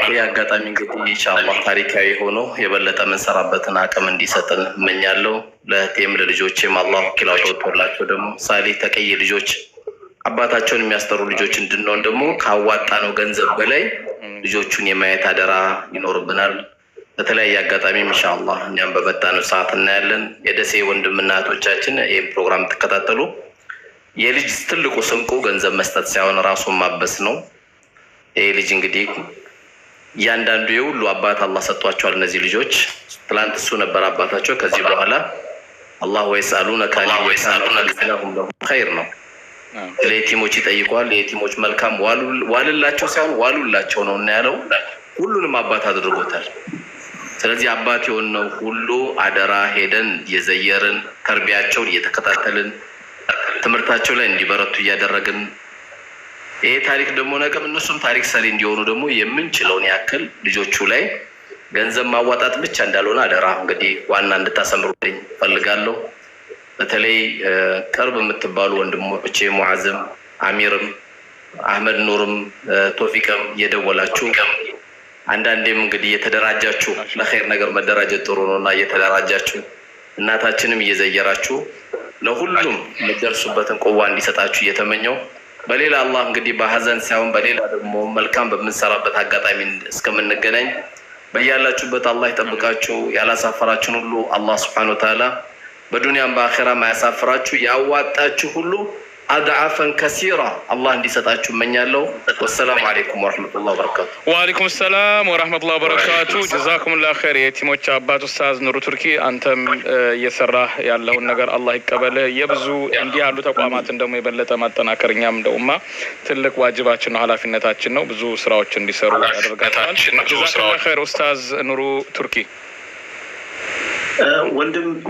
ይህ አጋጣሚ እንግዲህ ኢንሻአላህ ታሪካዊ ሆኖ የበለጠ የምንሰራበትን አቅም እንዲሰጥን እመኛለሁ። ለእህቴም ለልጆቼም አላህ ወኪላቸው ወጥቶላቸው ደግሞ ሳሊህ ተቀይ ልጆች አባታቸውን የሚያስጠሩ ልጆች እንድንሆን ደግሞ ካዋጣነው ገንዘብ በላይ ልጆቹን የማየት አደራ ይኖርብናል። በተለያየ አጋጣሚ ኢንሻአላህ እኛም በመጣነው ሰዓት እናያለን። የደሴ ወንድምና እህቶቻችን ይህን ፕሮግራም ተከታተሉ። የልጅ ትልቁ ስንቁ ገንዘብ መስጠት ሳይሆን ራሱን ማበስ ነው። ይሄ ልጅ እንግዲህ እያንዳንዱ የሁሉ አባት አላህ ሰጥቷቸዋል። እነዚህ ልጆች ትላንት እሱ ነበር አባታቸው። ከዚህ በኋላ አላህ ወይሰአሉነከ ለሁም ኸይር ነው። ለየቲሞች ይጠይቋል። የየቲሞች መልካም ዋልላቸው ሳይሆን ዋሉላቸው ነው እና ያለው ሁሉንም አባት አድርጎታል። ስለዚህ አባት የሆነው ሁሉ አደራ ሄደን የዘየርን ተርቢያቸውን እየተከታተልን ትምህርታቸው ላይ እንዲበረቱ እያደረግን ይሄ ታሪክ ደግሞ ነገም እነሱም ታሪክ ሰሪ እንዲሆኑ ደግሞ የምንችለውን ያክል ልጆቹ ላይ ገንዘብ ማዋጣት ብቻ እንዳልሆነ አደራ እንግዲህ ዋና እንድታሰምሩልኝ ፈልጋለሁ። በተለይ ቅርብ የምትባሉ ወንድሞቼ ሙዓዝም፣ አሚርም፣ አህመድ ኑርም፣ ቶፊቅም እየደወላችሁ አንዳንዴም እንግዲህ እየተደራጃችሁ ለኸይር ነገር መደራጀት ጥሩ ነውና እየተደራጃችሁ እናታችንም እየዘየራችሁ ለሁሉም የምትደርሱበትን ቁዋ እንዲሰጣችሁ እየተመኘው በሌላ አላህ እንግዲህ በሐዘን ሳይሆን በሌላ ደግሞ መልካም በምንሰራበት አጋጣሚ እስከምንገናኝ በያላችሁበት አላህ ይጠብቃችሁ። ያላሳፈራችሁን ሁሉ አላህ Subhanahu Wa Ta'ala በዱንያም በአኺራም ያሳፍራችሁ። ያዋጣችሁ ሁሉ አድዓፈን ከሲራ አላህ እንዲሰጣችሁ እመኛለሁ። ወሰላሙ አለይኩም ወራህመቱላሂ ወበረካቱ። ወአለይኩም ሰላም ወራህመቱላሂ ወበረካቱ። ጀዛኩሙላህ ኸይር። የቲሞች አባት ኡስታዝ ኑሩ ቱርኪ፣ አንተም እየሰራህ ያለውን ነገር አላህ ይቀበልህ። የብዙ እንዲህ ያሉ ተቋማትን ደግሞ የበለጠ ማጠናከር እኛም እንደውማ ትልቅ ዋጅባችን ነው፣ ኃላፊነታችን ነው። ብዙ ስራዎች እንዲሰሩ ያደርጋታል። ጀዛኩሙላህ ኸይር ኡስታዝ ኑሩ ቱርኪ።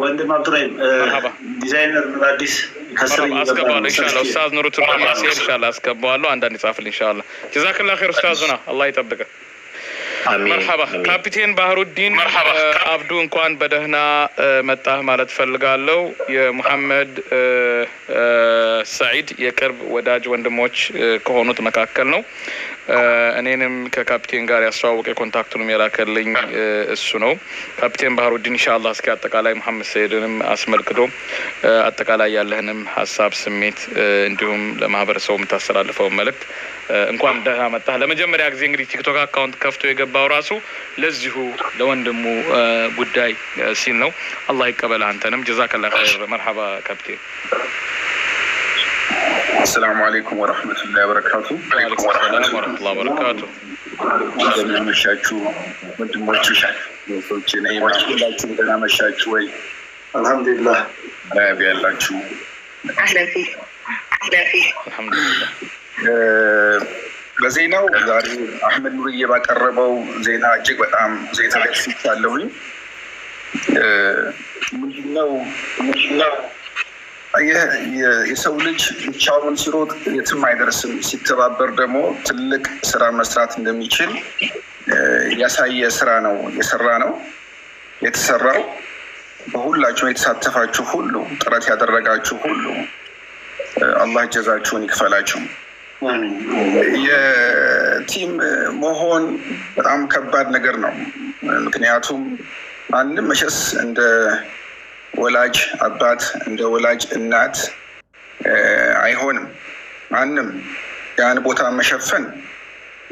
ወንድም አብዱራሂም ዲዛይነር አዲስ አስገባለሁ ኢንሻአላህ። ኡስታዝ ኑሩ ቱርኪ ማሲል ኢንሻአላህ አስገባለሁ። አንዳንድ ይጻፍልኝ ኢንሻአላህ። ጀዛከላህ ኸይር ኡስታዝና አላህ ይጠብቅህ። መርሐባ ካፒቴን ባህሩዲን አብዱ እንኳን በደህና መጣህ ማለት ፈልጋለሁ። የሙሐመድ ሰዒድ የቅርብ ወዳጅ ወንድሞች ከሆኑት መካከል ነው። እኔንም ከካፒቴን ጋር ያስተዋወቀ ኮንታክቱንም የላከልኝ እሱ ነው። ካፒቴን ባህሩዲን ኢንሻአላህ እስኪ አጠቃላይ መሐመድ ሰይድንም አስመልክቶ አጠቃላይ ያለህንም ሀሳብ ስሜት እንዲሁም ለማህበረሰቡ የምታስተላልፈው መልእክት እንኳን ደህና መጣህ። ለመጀመሪያ ጊዜ እንግዲህ ቲክቶክ አካውንት ከፍቶ የገባው ራሱ ለዚሁ ለወንድሙ ጉዳይ ሲል ነው። አላህ ይቀበል አንተንም። ጀዛከላህ ኸይር። መርሐባ ካፒቴን። السلام عليكم ورحمة الله وبركاته. وعليكم السلام ورحمة الله وبركاته. እንደምን መሻችሁ ወንድሞቼ፣ ወንድሞቼ ነኝ ማሽላችሁ እንደና መሻችሁ ወይ? አልহামዱሊላህ አላህ ያላችሁ አህላፊ አልহামዱሊላህ። በዜናው ዛሬ አህመድ ኑርዬ ባቀረበው ዜና እጅግ በጣም ዜና ተደስቻለሁኝ። ምንድነው የሰው ልጅ ብቻውን ሲሮጥ የትም አይደርስም፣ ሲተባበር ደግሞ ትልቅ ስራ መስራት እንደሚችል ያሳየ ስራ ነው የሰራ ነው የተሰራው። በሁላችሁም የተሳተፋችሁ ሁሉ ጥረት ያደረጋችሁ ሁሉ አላህ ጀዛችሁን ይክፈላችሁ። የቲም መሆን በጣም ከባድ ነገር ነው። ምክንያቱም ማንም መቼስ እንደ ወላጅ አባት እንደ ወላጅ እናት አይሆንም። ማንም ያን ቦታ መሸፈን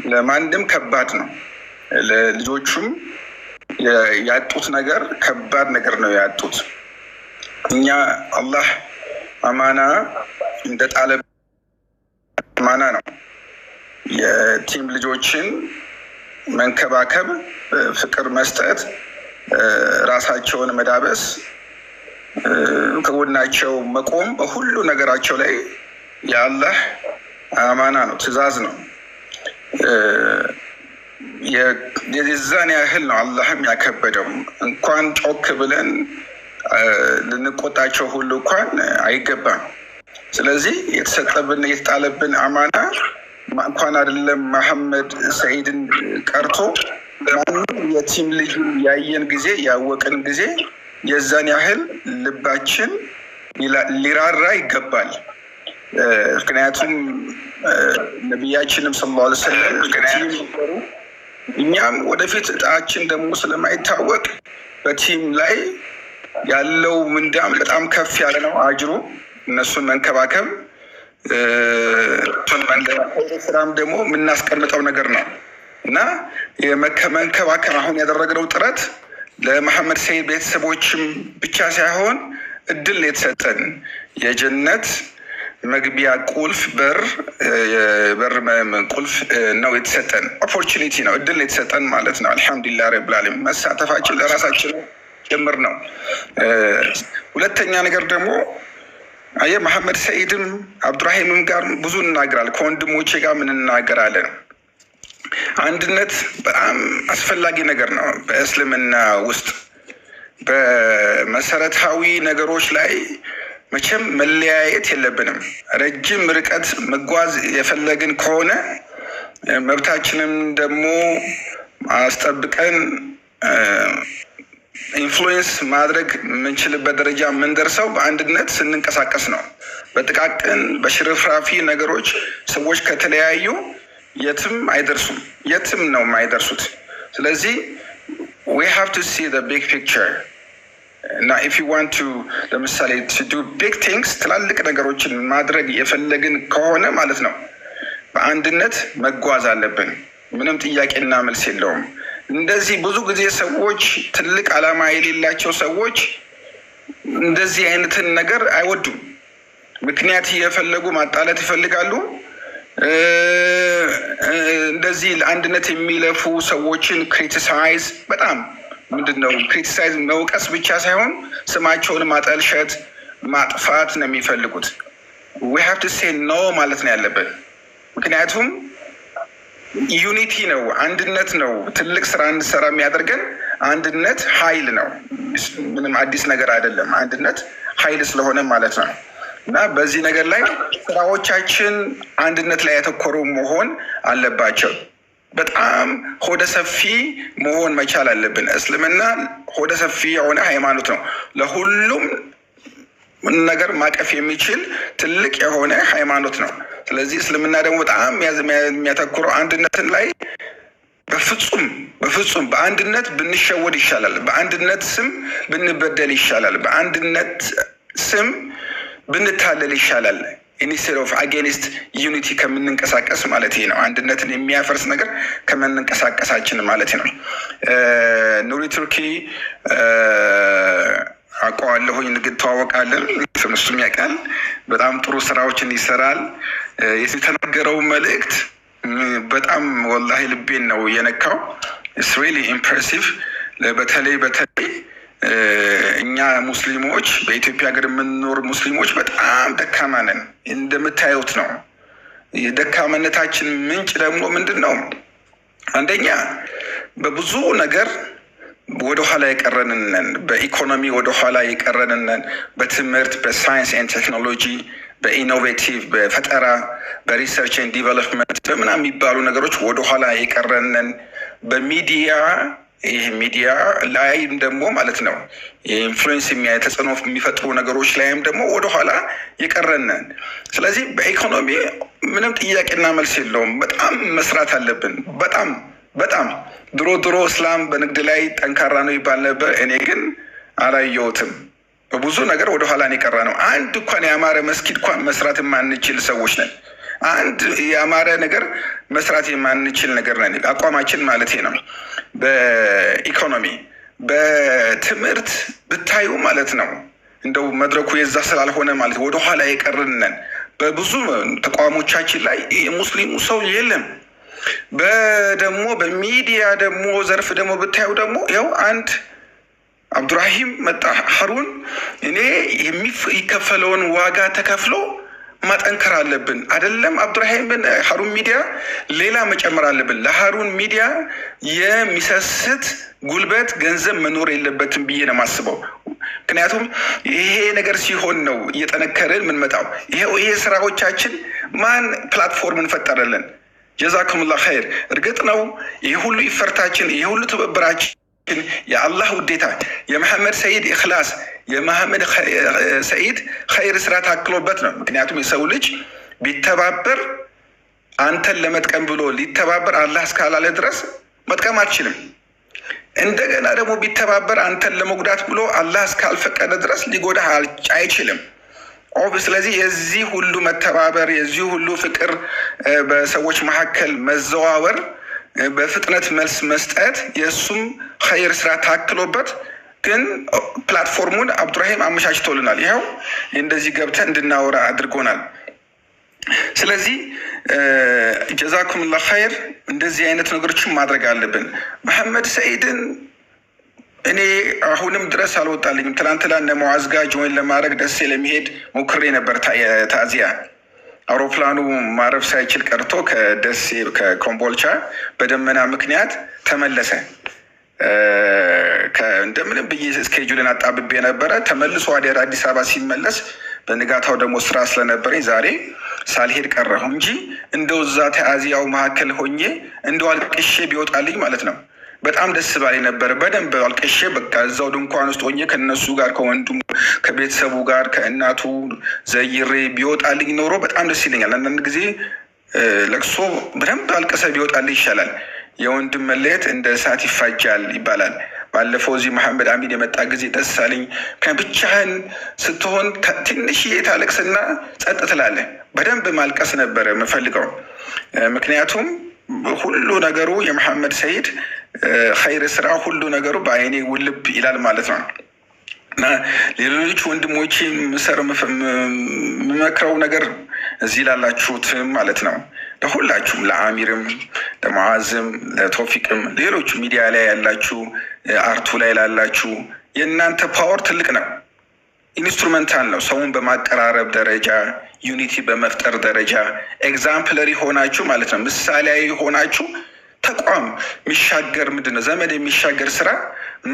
ለማንም ከባድ ነው። ለልጆቹም ያጡት ነገር ከባድ ነገር ነው ያጡት። እኛ አላህ አማና እንደጣለ አማና ነው የቲም ልጆችን መንከባከብ፣ ፍቅር መስጠት፣ ራሳቸውን መዳበስ፣ ከጎናቸው መቆም በሁሉ ነገራቸው ላይ የአላህ አማና ነው፣ ትእዛዝ ነው። የዛን ያህል ነው አላህም ያከበደው። እንኳን ጮክ ብለን ልንቆጣቸው ሁሉ እንኳን አይገባም። ስለዚህ የተሰጠብን የተጣለብን አማና እንኳን አይደለም መሐመድ ሰዒድን ቀርቶ ማንም የቲም ልጅ ያየን ጊዜ ያወቅን ጊዜ የዛን ያህል ልባችን ሊራራ ይገባል። ምክንያቱም ነቢያችንም ሰለላሁ ዐለይሂ ወሰለም እኛም ወደፊት እጣችን ደግሞ ስለማይታወቅ በቲም ላይ ያለው ምንዳም በጣም ከፍ ያለ ነው አጅሩ። እነሱን መንከባከብ ስራም ደግሞ የምናስቀምጠው ነገር ነው። እና የመከባከብ አሁን ያደረግነው ጥረት ለመሐመድ ሰይድ ቤተሰቦችም ብቻ ሳይሆን እድል የተሰጠን የጀነት መግቢያ ቁልፍ በር ቁልፍ ነው የተሰጠን፣ ኦፖርቹኒቲ ነው፣ እድል የተሰጠን ማለት ነው። አልሐምዱሊላህ ረብል ዓለሚን መሳተፋችን ለራሳችን ጭምር ነው። ሁለተኛ ነገር ደግሞ መሐመድ ሰይድም አብዱራሂምም ጋር ብዙ እናገራለን፣ ከወንድሞቼ ጋር ምን እናገራለን። አንድነት በጣም አስፈላጊ ነገር ነው በእስልምና ውስጥ። በመሰረታዊ ነገሮች ላይ መቼም መለያየት የለብንም። ረጅም ርቀት መጓዝ የፈለግን ከሆነ መብታችንም ደግሞ አስጠብቀን ኢንፍሉዌንስ ማድረግ የምንችልበት ደረጃ የምንደርሰው በአንድነት ስንንቀሳቀስ ነው። በጥቃቅን በሽርፍራፊ ነገሮች ሰዎች ከተለያዩ የትም አይደርሱም፣ የትም ነው የማይደርሱት። ስለዚህ we have to see the big picture እና if you want to ለምሳሌ to do big things ትላልቅ ነገሮችን ማድረግ የፈለግን ከሆነ ማለት ነው በአንድነት መጓዝ አለብን። ምንም ጥያቄና መልስ የለውም። እንደዚህ ብዙ ጊዜ ሰዎች ትልቅ ዓላማ የሌላቸው ሰዎች እንደዚህ አይነትን ነገር አይወዱም። ምክንያት እየፈለጉ ማጣላት ይፈልጋሉ። እንደዚህ ለአንድነት የሚለፉ ሰዎችን ክሪቲሳይዝ በጣም ምንድነው ክሪቲሳይዝ መውቀስ ብቻ ሳይሆን ስማቸውን ማጠልሸት ማጥፋት ነው የሚፈልጉት። we have to say no ማለት ነው ያለብን። ምክንያቱም ዩኒቲ ነው፣ አንድነት ነው ትልቅ ስራ እንድሰራ የሚያደርገን። አንድነት ኃይል ነው፣ ምንም አዲስ ነገር አይደለም። አንድነት ኃይል ስለሆነ ማለት ነው። እና በዚህ ነገር ላይ ስራዎቻችን አንድነት ላይ ያተኮሩ መሆን አለባቸው። በጣም ሆደ ሰፊ መሆን መቻል አለብን። እስልምና ሆደ ሰፊ የሆነ ሃይማኖት ነው። ለሁሉም ነገር ማቀፍ የሚችል ትልቅ የሆነ ሃይማኖት ነው። ስለዚህ እስልምና ደግሞ በጣም የሚያተኩረው አንድነትን ላይ በፍጹም በአንድነት ብንሸወድ ይሻላል። በአንድነት ስም ብንበደል ይሻላል። በአንድነት ስም ብንታለል ይሻላል። ኢንስቴድ ኦፍ አጌንስት ዩኒቲ ከምንንቀሳቀስ ማለት ነው። አንድነትን የሚያፈርስ ነገር ከምንንቀሳቀሳችን ማለት ነው። ኑሪ ቱርኪ አውቀዋለሁኝ፣ እንተዋወቃለን። እሱም ያውቃል። በጣም ጥሩ ስራዎችን ይሰራል። የተናገረው መልእክት በጣም ወላሂ ልቤን ነው የነካው። ኢትስ ሪሊ ኢምፕሬሲቭ። በተለይ እኛ ሙስሊሞች በኢትዮጵያ ሀገር የምንኖር ሙስሊሞች በጣም ደካማ ነን። እንደምታዩት ነው። የደካማነታችን ምንጭ ደግሞ ምንድን ነው? አንደኛ በብዙ ነገር ወደኋላ የቀረንነን፣ በኢኮኖሚ ወደኋላ የቀረንነን፣ በትምህርት በሳይንስ ኤንድ ቴክኖሎጂ፣ በኢኖቬቲቭ በፈጠራ በሪሰርች ኤንድ ዲቨሎፕመንት በምናምን የሚባሉ ነገሮች ወደኋላ የቀረንነን፣ በሚዲያ ይህ ሚዲያ ላይም ደግሞ ማለት ነው የኢንፍሉዌንስ ተጽዕኖ የሚፈጥሩ ነገሮች ላይም ደግሞ ወደኋላ የቀረንን። ስለዚህ በኢኮኖሚ ምንም ጥያቄና መልስ የለውም። በጣም መስራት አለብን። በጣም ድሮ እስላም በንግድ ላይ ጠንካራ ነው ይባል ነበር። እኔ ግን አላየሁትም። በብዙ ነገር ወደኋላ የቀረ ነው። አንድ እንኳን ያማረ መስጊድ እንኳን መስራት የማንችል ሰዎች ነን። አንድ ያማረ ነገር መስራት የማንችል ነገር ነን። አቋማችን ማለት ነው። በኢኮኖሚ በትምህርት ብታዩ ማለት ነው እንደው መድረኩ የዛ ስላልሆነ ማለት ወደኋላ የቀርነን። በብዙ ተቋሞቻችን ላይ የሙስሊሙ ሰው የለም። ደግሞ በሚዲያ ደግሞ ዘርፍ ደግሞ ብታዩ ደግሞ ያው አንድ አብዱራሂም መጣ ሀሩን እኔ የሚከፈለውን ዋጋ ተከፍሎ ማጠንከር አለብን። አይደለም አብዱራሂምን ሀሩን ሚዲያ ሌላ መጨመር አለብን። ለሀሩን ሚዲያ የሚሰስት ጉልበት ገንዘብ መኖር የለበትም ብዬ ነው የማስበው። ምክንያቱም ይሄ ነገር ሲሆን ነው እየጠነከርን የምንመጣው። ይሄ ስራዎቻችን ማን ፕላትፎርምን ፈጠረልን? ጀዛኩሙላህ ኸይር። እርግጥ ነው ይሄ ሁሉ ይፈርታችን፣ ይሄ ሁሉ ትብብራችን የአላህ ውዴታ፣ የመሐመድ ሰይድ ኢኽላስ፣ የመሐመድ ሰይድ ኸይር ስራ ታክሎበት ነው። ምክንያቱም የሰው ልጅ ቢተባበር አንተን ለመጥቀም ብሎ ሊተባበር አላህ እስካላለ ድረስ መጥቀም አትችልም። እንደገና ደግሞ ቢተባበር አንተን ለመጉዳት ብሎ አላህ እስካልፈቀደ ድረስ ሊጎዳህ አይችልም። ስለዚህ የዚህ ሁሉ መተባበር፣ የዚህ ሁሉ ፍቅር፣ በሰዎች መካከል መዘዋወር በፍጥነት መልስ መስጠት የእሱም ኸይር ስራ ታክሎበት ግን ፕላትፎርሙን አብዱራሂም አመቻችቶልናል። ይኸው እንደዚህ ገብተን እንድናወራ አድርጎናል። ስለዚህ ጀዛኩሙላህ ኸይር። እንደዚህ አይነት ነገሮችን ማድረግ አለብን። መሐመድ ሰዒድን እኔ አሁንም ድረስ አልወጣልኝም። ትላንትና እነ ሙዓዝ ጋር ጆይን ለማድረግ ደሴ ለሚሄድ ሞክሬ ነበር። ታዚያ አውሮፕላኑ ማረፍ ሳይችል ቀርቶ ከደሴ ከኮምቦልቻ በደመና ምክንያት ተመለሰ። እንደምንም ብዬ እስኬጁልን አጣብቤ ነበረ። ተመልሶ ወደ አዲስ አበባ ሲመለስ በንጋታው ደግሞ ስራ ስለነበረኝ ዛሬ ሳልሄድ ቀረሁ እንጂ እንደው እዛ ተአዚያው መካከል ሆኜ እንደው አልቅሼ ቢወጣልኝ ማለት ነው በጣም ደስ ባለኝ ነበር። በደንብ አልቅሼ በቃ እዛው ድንኳን ውስጥ ሆኜ ከነሱ ጋር ከወንድሙ ከቤተሰቡ ጋር ከእናቱ ዘይሬ ቢወጣልኝ ኖሮ በጣም ደስ ይለኛል። አንዳንድ ጊዜ ለቅሶ በደንብ አልቅሰ ቢወጣልኝ ይሻላል። የወንድም መለየት እንደ እሳት ይፋጃል ይባላል። ባለፈው እዚህ መሐመድ አሚን የመጣ ጊዜ ደስ አለኝ። ብቻህን ስትሆን ትንሽዬ ታለቅስና ጸጥ ትላለህ። በደንብ ማልቀስ ነበረ የምፈልገው። ምክንያቱም ሁሉ ነገሩ የመሐመድ ሰዒድ ኸይር ስራ ሁሉ ነገሩ በአይኔ ውልብ ይላል ማለት ነው። እና ሌሎች ወንድሞቼ የምመክረው ነገር እዚህ ላላችሁት ማለት ነው ለሁላችሁም፣ ለአሚርም፣ ለሙዓዝም፣ ለቶፊቅም፣ ሌሎች ሚዲያ ላይ ያላችሁ፣ አርቱ ላይ ላላችሁ የእናንተ ፓወር ትልቅ ነው። ኢንስትሩመንታል ነው። ሰውን በማቀራረብ ደረጃ ዩኒቲ በመፍጠር ደረጃ ኤግዛምፕለሪ ሆናችሁ ማለት ነው፣ ምሳሌያዊ ሆናችሁ ተቋም የሚሻገር ምንድነው ዘመድ የሚሻገር ስራ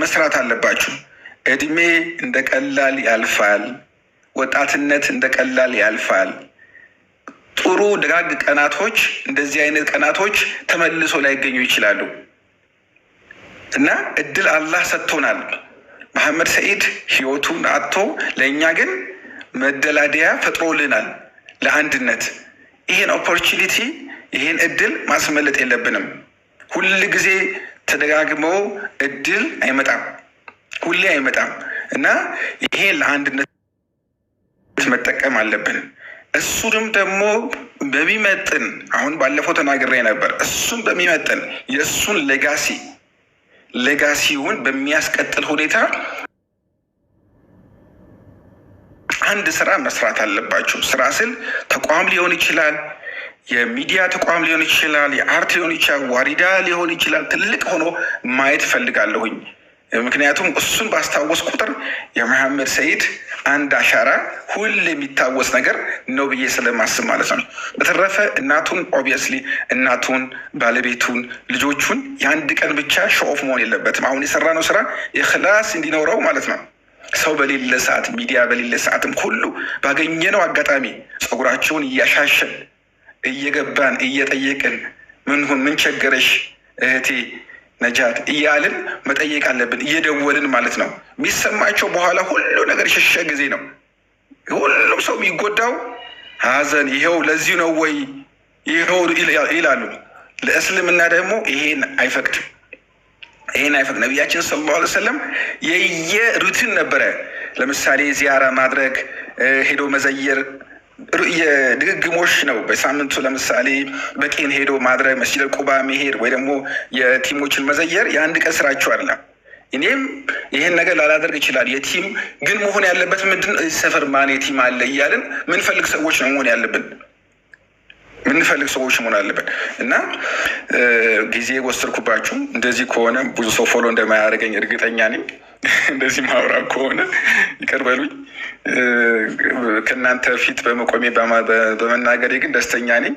መስራት አለባችሁ። እድሜ እንደ ቀላል ያልፋል። ወጣትነት እንደ ቀላል ያልፋል። ጥሩ ደጋግ ቀናቶች እንደዚህ አይነት ቀናቶች ተመልሶ ላይገኙ ይችላሉ እና እድል አላህ ሰጥቶናል። መሐመድ ሰዒድ ህይወቱን አጥቶ ለእኛ ግን መደላደያ ፈጥሮልናል ለአንድነት። ይሄን ኦፖርቹኒቲ ይሄን እድል ማስመለጥ የለብንም። ሁል ጊዜ ተደጋግመው እድል አይመጣም፣ ሁሌ አይመጣም እና ይሄን ለአንድነት መጠቀም አለብን። እሱንም ደግሞ በሚመጥን አሁን ባለፈው ተናግሬ ነበር። እሱን በሚመጥን የእሱን ሌጋሲውን በሚያስቀጥል ሁኔታ አንድ ስራ መስራት አለባችሁ። ስራ ስል ተቋም ሊሆን ይችላል፣ የሚዲያ ተቋም ሊሆን ይችላል፣ የአርት ሊሆን ይችላል፣ ዋሪዳ ሊሆን ይችላል። ትልቅ ሆኖ ማየት ፈልጋለሁኝ። ምክንያቱም እሱን ባስታወስ ቁጥር የመሐመድ ሰዒድ አንድ አሻራ ሁሌ የሚታወስ ነገር ነው ብዬ ስለማስብ ማለት ነው። በተረፈ እናቱን ኦብቪየስሊ እናቱን፣ ባለቤቱን፣ ልጆቹን የአንድ ቀን ብቻ ሾኦፍ መሆን የለበትም። አሁን የሰራነው ስራ ኢኽላስ እንዲኖረው ማለት ነው። ሰው በሌለ ሰዓት፣ ሚዲያ በሌለ ሰዓትም ሁሉ ባገኘነው አጋጣሚ ፀጉራቸውን እያሻሸን እየገባን እየጠየቅን ምን ቸገረሽ እህቴ ነጃት እያልን መጠየቅ አለብን። እየደወልን ማለት ነው። የሚሰማቸው በኋላ ሁሉ ነገር የሸሸ ጊዜ ነው። ሁሉም ሰው የሚጎዳው ሀዘን ይኸው ለዚህ ነው ወይ ይኸው ይላሉ። ለእስልምና ደግሞ ይሄን አይፈቅድም። ነቢያችን ሰለላሁ ዐለይሂ ወሰለም የየሩቲን ነበረ። ለምሳሌ ዚያራ ማድረግ፣ ሄዶ መዘየር የድግግሞሽ ነው። በሳምንቱ ለምሳሌ በቂን ሄዶ ማድረግ፣ መስጂድ ቁባ መሄድ ወይ ደግሞ የቲሞችን መዘየር የአንድ ቀን ስራቸው አይደለም። እኔም ይሄን ነገር ላላደርግ ይችላል። የቲም ግን መሆን ያለበት ምንድን ሰፈር ማን የቲም አለ እያልን ምንፈልግ ሰዎች ነው መሆን ያለብን። መሆን አለብን እና ጊዜ ወሰድኩባችሁ። እንደዚህ ከሆነ ብዙ ሰው ፎሎ እንደማያደርገኝ እርግጠኛ ነኝ። እንደዚህ ማውራ ከሆነ ይቅር በሉኝ። ከእናንተ ፊት በመቆሜ በመናገሬ ግን ደስተኛ ነኝ።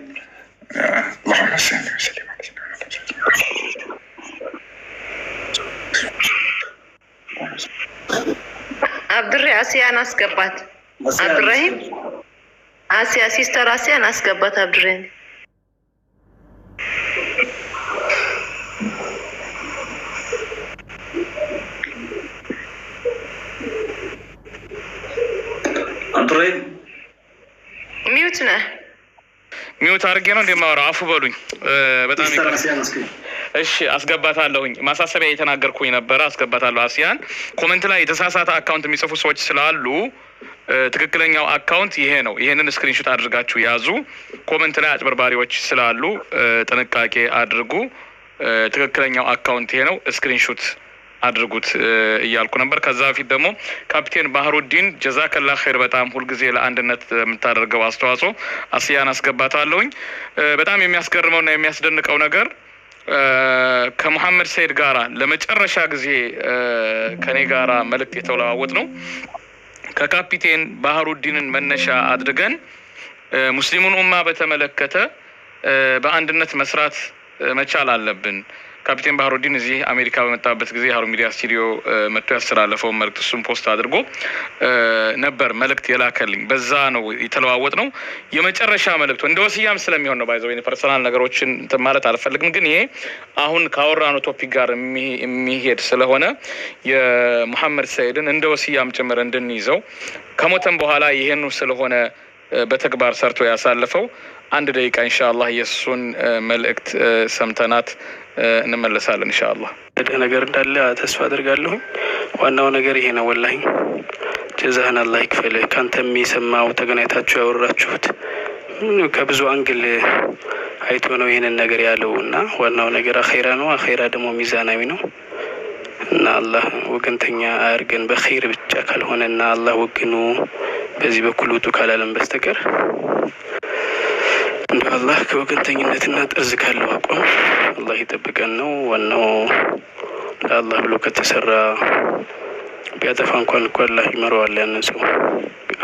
አብዱሬ አሲያን አስገባት። አብዱራሂም አሲያ ሲስተር አሲያን አስገባት። አብዱሬ ሚዩት ነህ? ሚዩት አድርጌ ነው እንደማወራው። አፉ በሉኝ በጣም እሺ። አስገባታለሁኝ። ማሳሰቢያ የተናገርኩኝ ነበረ። አስገባታለሁ። አሲያን ኮሜንት ላይ የተሳሳተ አካውንት የሚጽፉ ሰዎች ስላሉ ትክክለኛው አካውንት ይሄ ነው። ይሄንን ስክሪንሾት አድርጋችሁ ያዙ። ኮሜንት ላይ አጭበርባሪዎች ስላሉ ጥንቃቄ አድርጉ። ትክክለኛው አካውንት ይሄ ነው ስክሪንሾት አድርጉት እያልኩ ነበር። ከዛ በፊት ደግሞ ካፒቴን ባህሩዲን ጀዛከላህ ኸይር በጣም ሁሉ ጊዜ ለአንድነት የምታደርገው አስተዋጽኦ አስያን አስገባታለሁኝ። በጣም የሚያስገርመውና የሚያስደንቀው ነገር ከመሐመድ ሰይድ ጋራ ለመጨረሻ ጊዜ ከኔ ጋራ መልእክት የተለዋወጥ ነው ከካፒቴን ባህሩዲንን መነሻ አድርገን ሙስሊሙን ኡማ በተመለከተ በአንድነት መስራት መቻል አለብን። ካፒቴን ባህሩዲን እዚህ አሜሪካ በመጣበት ጊዜ ሀሩን ሚዲያ ስቱዲዮ መጥቶ ያስተላለፈው መልእክት እሱም ፖስት አድርጎ ነበር መልእክት የላከልኝ። በዛ ነው የተለዋወጥ ነው የመጨረሻ መልእክቱ እንደ ወሲያም ስለሚሆን ነው። ባይዘው ፐርሰናል ነገሮችን ማለት አልፈልግም፣ ግን ይሄ አሁን ካወራነው ቶፒክ ጋር የሚሄድ ስለሆነ የሙሐመድ ሰይድን እንደ ወሲያም ጭምር እንድንይዘው ከሞተም በኋላ ይሄኑ ስለሆነ በተግባር ሰርቶ ያሳለፈው አንድ ደቂቃ ኢንሻአላህ የሱን መልእክት ሰምተናት እንመለሳለን ኢንሻአላህ። ነገር እንዳለ ተስፋ አደርጋለሁ። ዋናው ነገር ይሄ ነው። ወላሂ ጀዛህን አላህ ይክፈልህ። ካንተ የሚሰማው ተገናኝታችሁ ያወራችሁት ከብዙ አንግል አይቶ ነው ይሄንን ነገር ያለው እና ዋናው ነገር አኺራ ነው። አኺራ ደግሞ ሚዛናዊ ነው እና አላህ ወገንተኛ አያርገን በኸይር ብቻ ካልሆነና አላህ ወግኑ በዚህ በኩል ውጡ ካላለም በስተቀር እንደ አላህ ከወገንተኝነትና ጠርዝ ካለው አቋም አላህ ይጠብቀን ነው ዋናው። ለአላህ ብሎ ከተሰራ ቢያጠፋ እንኳን እኮ አላህ ይመረዋል ያንን ሰው።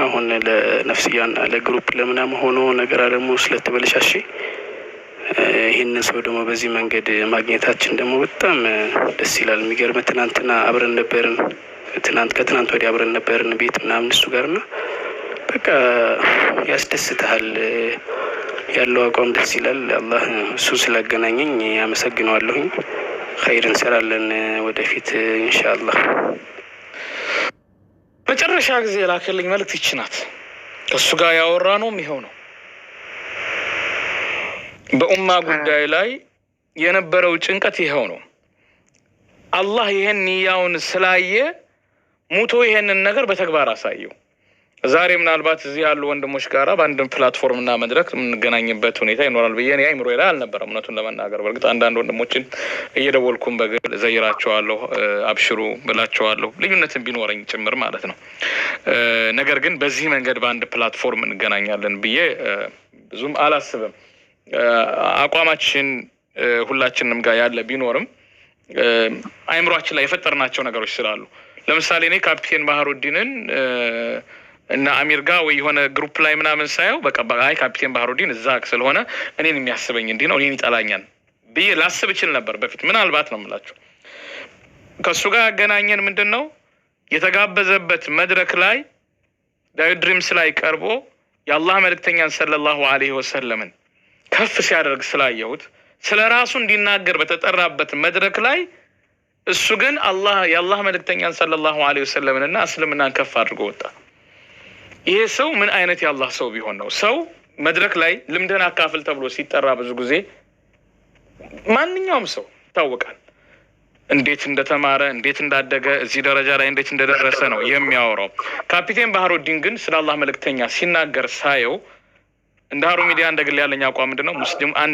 አሁን ለነፍስያና ለግሩፕ ለምናምን ሆኖ ነገር ደግሞ ስለተበለሻሽ ይህንን ሰው ደግሞ በዚህ መንገድ ማግኘታችን ደግሞ በጣም ደስ ይላል። የሚገርም ትናንትና አብረን ነበርን፣ ከትናንት ወዲያ አብረን ነበርን ቤት ምናምን እሱ ጋርና በቃ ያስደስታል ያለው አቋም ደስ ይላል። አላህ እሱ ስላገናኘኝ ያመሰግነዋለሁኝ። ኸይር እንሰራለን ወደፊት ኢንሻአላህ። መጨረሻ ጊዜ ላከልኝ መልእክት ይህች ናት። ከሱ ጋር ያወራ ነው ይሄው ነው። በኡማ ጉዳይ ላይ የነበረው ጭንቀት ይሄው ነው። አላህ ይሄን ንያውን ስላየ ሙቶ ይሄንን ነገር በተግባር አሳየው። ዛሬ ምናልባት እዚህ ያሉ ወንድሞች ጋራ በአንድ ፕላትፎርም እና መድረክ የምንገናኝበት ሁኔታ ይኖራል ብዬ እኔ አይምሮዬ ላይ አልነበረም እውነቱን ለመናገር። በእርግጥ አንዳንድ ወንድሞችን እየደወልኩም በግል ዘይራቸዋለሁ፣ አብሽሩ ብላቸዋለሁ፣ ልዩነትን ቢኖረኝ ጭምር ማለት ነው። ነገር ግን በዚህ መንገድ በአንድ ፕላትፎርም እንገናኛለን ብዬ ብዙም አላስብም። አቋማችን ሁላችንም ጋር ያለ ቢኖርም አይምሮአችን ላይ የፈጠርናቸው ነገሮች ስላሉ ለምሳሌ እኔ ካፒቴን ባህሩዲንን እና አሚር ጋር ወይ የሆነ ግሩፕ ላይ ምናምን ሳየው በቃ አይ ካፒቴን ባህሩዲን እዛ ስለሆነ እኔን የሚያስበኝ እንዲህ ነው እኔን ይጠላኛል ብዬ ላስብ እችል ነበር በፊት። ምናልባት ነው የምላችሁ ከሱ ጋር ያገናኘን ምንድነው የተጋበዘበት መድረክ ላይ ዳዊት ድሪምስ ላይ ቀርቦ የአላህ መልእክተኛን ሰለላሁ ዐለይሂ ወሰለምን ከፍ ሲያደርግ ስላየሁት ስለራሱ እንዲናገር በተጠራበት መድረክ ላይ እሱ ግን የአላህ መልእክተኛን ሰለላሁ ዐለይሂ ወሰለምንና እስልምናን ከፍ አድርጎ ወጣ። ይሄ ሰው ምን አይነት የአላህ ሰው ቢሆን ነው? ሰው መድረክ ላይ ልምድን አካፍል ተብሎ ሲጠራ ብዙ ጊዜ ማንኛውም ሰው ይታወቃል እንዴት እንደተማረ እንዴት እንዳደገ እዚህ ደረጃ ላይ እንዴት እንደደረሰ ነው የሚያወራው። ካፒቴን ባህሩዲን ግን ስለ አላህ መልእክተኛ ሲናገር ሳየው እንደ ሀሩን ሚዲያ እንደግል ያለኝ አቋም ምንድነው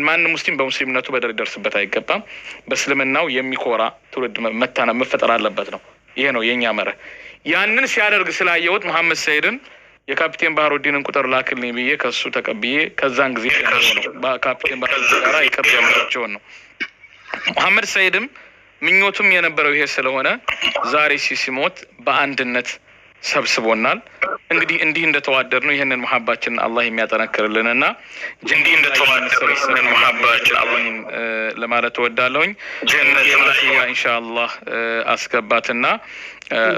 ማንም ሙስሊም በሙስሊምነቱ በደል ይደርስበት አይገባም። በእስልምናው የሚኮራ ትውልድ መፈጠር አለበት ነው። ይሄ ነው የኛ መርህ። ያንን ሲያደርግ ስላየሁት መሐመድ ሰይድን የካፒቴን ባህሩዲንን ቁጥር ላክልኝ ብዬ ከሱ ተቀብዬ ከዛን ጊዜ ነው በካፒቴን ባህሩዲን ጋር ይቀርባቸው ነው። መሐመድ ሰይድም ምኞቱም የነበረው ይሄ ስለሆነ ዛሬ ሲሞት በአንድነት ሰብስቦናል። እንግዲህ እንደተዋደድ ነው ይሄንን መሐባችን አላህ የሚያጠነክርልንና እንዲህ እንደተዋደድ መሐባችን አላህ ለማለት ወዳለሁኝ ጀነት ለማያ ኢንሻአላህ አስገባትና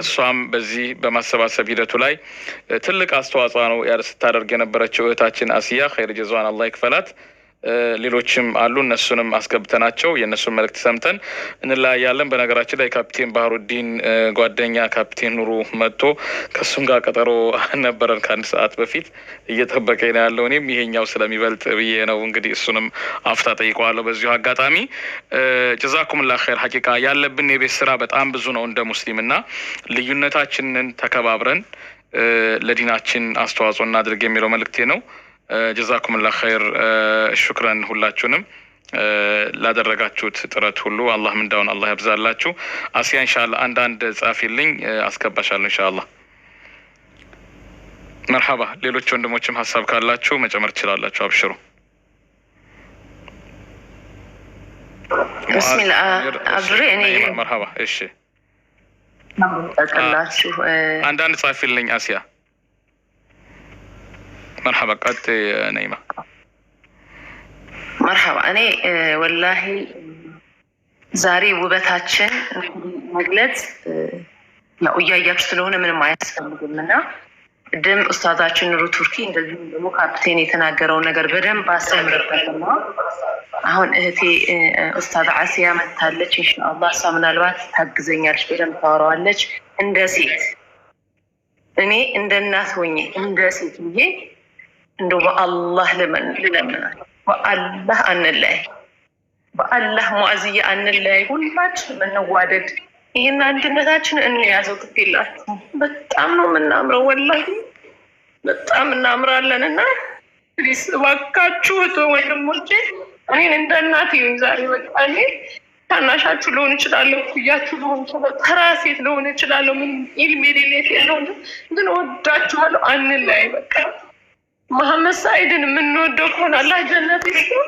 እሷም በዚህ በማሰባሰብ ሂደቱ ላይ ትልቅ አስተዋጽኦ ነው ስታደርግ የነበረችው እህታችን አሲያ ኸይር ጀዛዋን አላህ ይክፈላት። ሌሎችም አሉ እነሱንም አስገብተናቸው የእነሱን መልእክት ሰምተን እንለያያለን። በነገራችን ላይ ካፒቴን ባህሩዲን ጓደኛ ካፒቴን ኑሩ መጥቶ ከሱም ጋር ቀጠሮ ነበረን ከአንድ ሰዓት በፊት እየጠበቀኝ ነው ያለው። እኔም ይሄኛው ስለሚበልጥ ብዬ ነው እንግዲህ እሱንም አፍታ ጠይቀዋለሁ በዚሁ አጋጣሚ። ጀዛኩሙላህ ኸይር። ሐቂቃ ያለብን የቤት ስራ በጣም ብዙ ነው እንደ ሙስሊምና ልዩነታችንን ተከባብረን ለዲናችን አስተዋጽኦ እናድርግ የሚለው መልእክቴ ነው። ጀዛኩሙላህ ኸይር። ሹክራን ሁላችሁንም ላደረጋችሁት ጥረት ሁሉ አላህ ምንዳውን አላህ ያብዛላችሁ። አሲያ ኢንሻአላህ አንዳንድ ጻፊልኝ አስገባሻለሁ ኢንሻአላህ። መርሐባ። ሌሎች ወንድሞችም ሀሳብ ካላችሁ መጨመር ትችላላችሁ። አብሽሩ። ቢስሚላህ አብሬ እኔ መርሐባ። እሺ ተቀላችሁ አንዳንድ ጻፊልኝ አሲያ። መርሐባ። ቀጥ ነይማ መርሐባ። እኔ ወላሂ ዛሬ ውበታችን መግለጽ ያው እያያችሁ ስለሆነ ምንም አያስፈልግምና ድም ኡስታዛችን ኑሩ ቱርኪ እንደዚህም ደግሞ ካፕቴን የተናገረው ነገር በደንብ አሰምርበትና አሁን እህቴ ኡስታዝ አሲያ መታለች ኢንሻአላህ እሷ ምናልባት ታግዘኛለች በደንብ ታወራዋለች። እንደ ሴት እኔ እንደ እናት ሆኜ እንደ ሴት ብዬ እንደው በአላህ ልለምናል በአላህ አንለይ፣ በአላህ ሙአዝያ አንለይ፣ ሁላችን እንዋደድ፣ ይሄን አንድነታችን እንያዘው። ትክክላችሁ። በጣም ነው የምናምረው ወላሂ በጣም እናምራለንና ፕሊስ እባካችሁ ወንድሞቼ እኔን እንደ እናቴ ዛሬ በቃ እኔ ታናሻችሁ ልሆን እችላለሁ፣ ኩያችሁ ልሆን እችላለሁ፣ ተራ ሴት ልሆን እችላለሁ፣ ምን ኢልም የሌለኝ የለውም፣ ግን ወዳችኋለሁ። አንለያይ በቃ መሐመድ ሰዒድን የምንወደው ከሆነ አላህ ጀነት ይስጠው።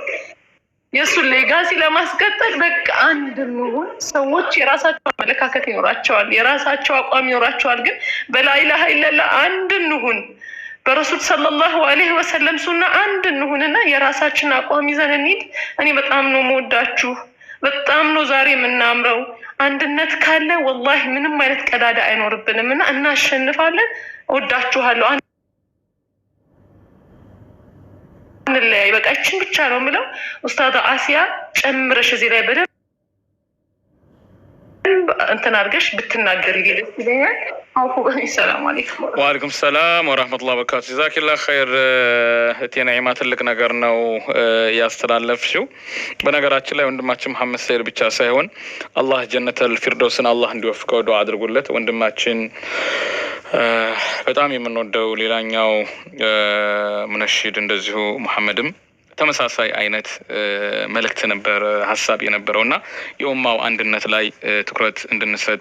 የእሱን ሌጋሲ ለማስቀጠል በቃ አንድ እንሁን። ሰዎች የራሳቸው አመለካከት ይኖራቸዋል፣ የራሳቸው አቋም ይኖራቸዋል፣ ግን በላኢላሀ ኢለላህ አንድ እንሁን። በረሱል ሰለላሁ ዐለይሂ ወሰለም ሱና አንድ እንሁንና የራሳችን አቋም ይዘን እንሂድ። እኔ በጣም ነው የምወዳችሁ፣ በጣም ነው ዛሬ የምናምረው። አንድነት ካለ ወላሂ ምንም አይነት ቀዳዳ አይኖርብንም እና እናሸንፋለን። እወዳችኋለሁ። አንለያይ በቃ እችን ብቻ ነው የምለው። ኡስታዝ አሲያ ጨምረሽ እዚህ ላይ በደንብ እንትን አድርገሽ ብትናገር ይልስ ይለኛል። አውፉ በኒ። ሰላም አለይኩም ወአለይኩም ሰላም ወራህመቱላሂ ወበረካቱ። ጀዛኪላህ ኸይር እህቴ ነዒማ፣ ትልቅ ነገር ነው ያስተላለፍሽው። በነገራችን ላይ ወንድማችን መሐመድ ሰዒድ ብቻ ሳይሆን አላህ ጀነተል ፊርደውስን አላህ እንዲወፍቀው ዱዓ አድርጉለት። ወንድማችን በጣም የምንወደው ሌላኛው ሙነሺድ እንደዚሁ መሐመድም ተመሳሳይ አይነት መልእክት ነበር ሀሳብ የነበረው እና የኡማው አንድነት ላይ ትኩረት እንድንሰጥ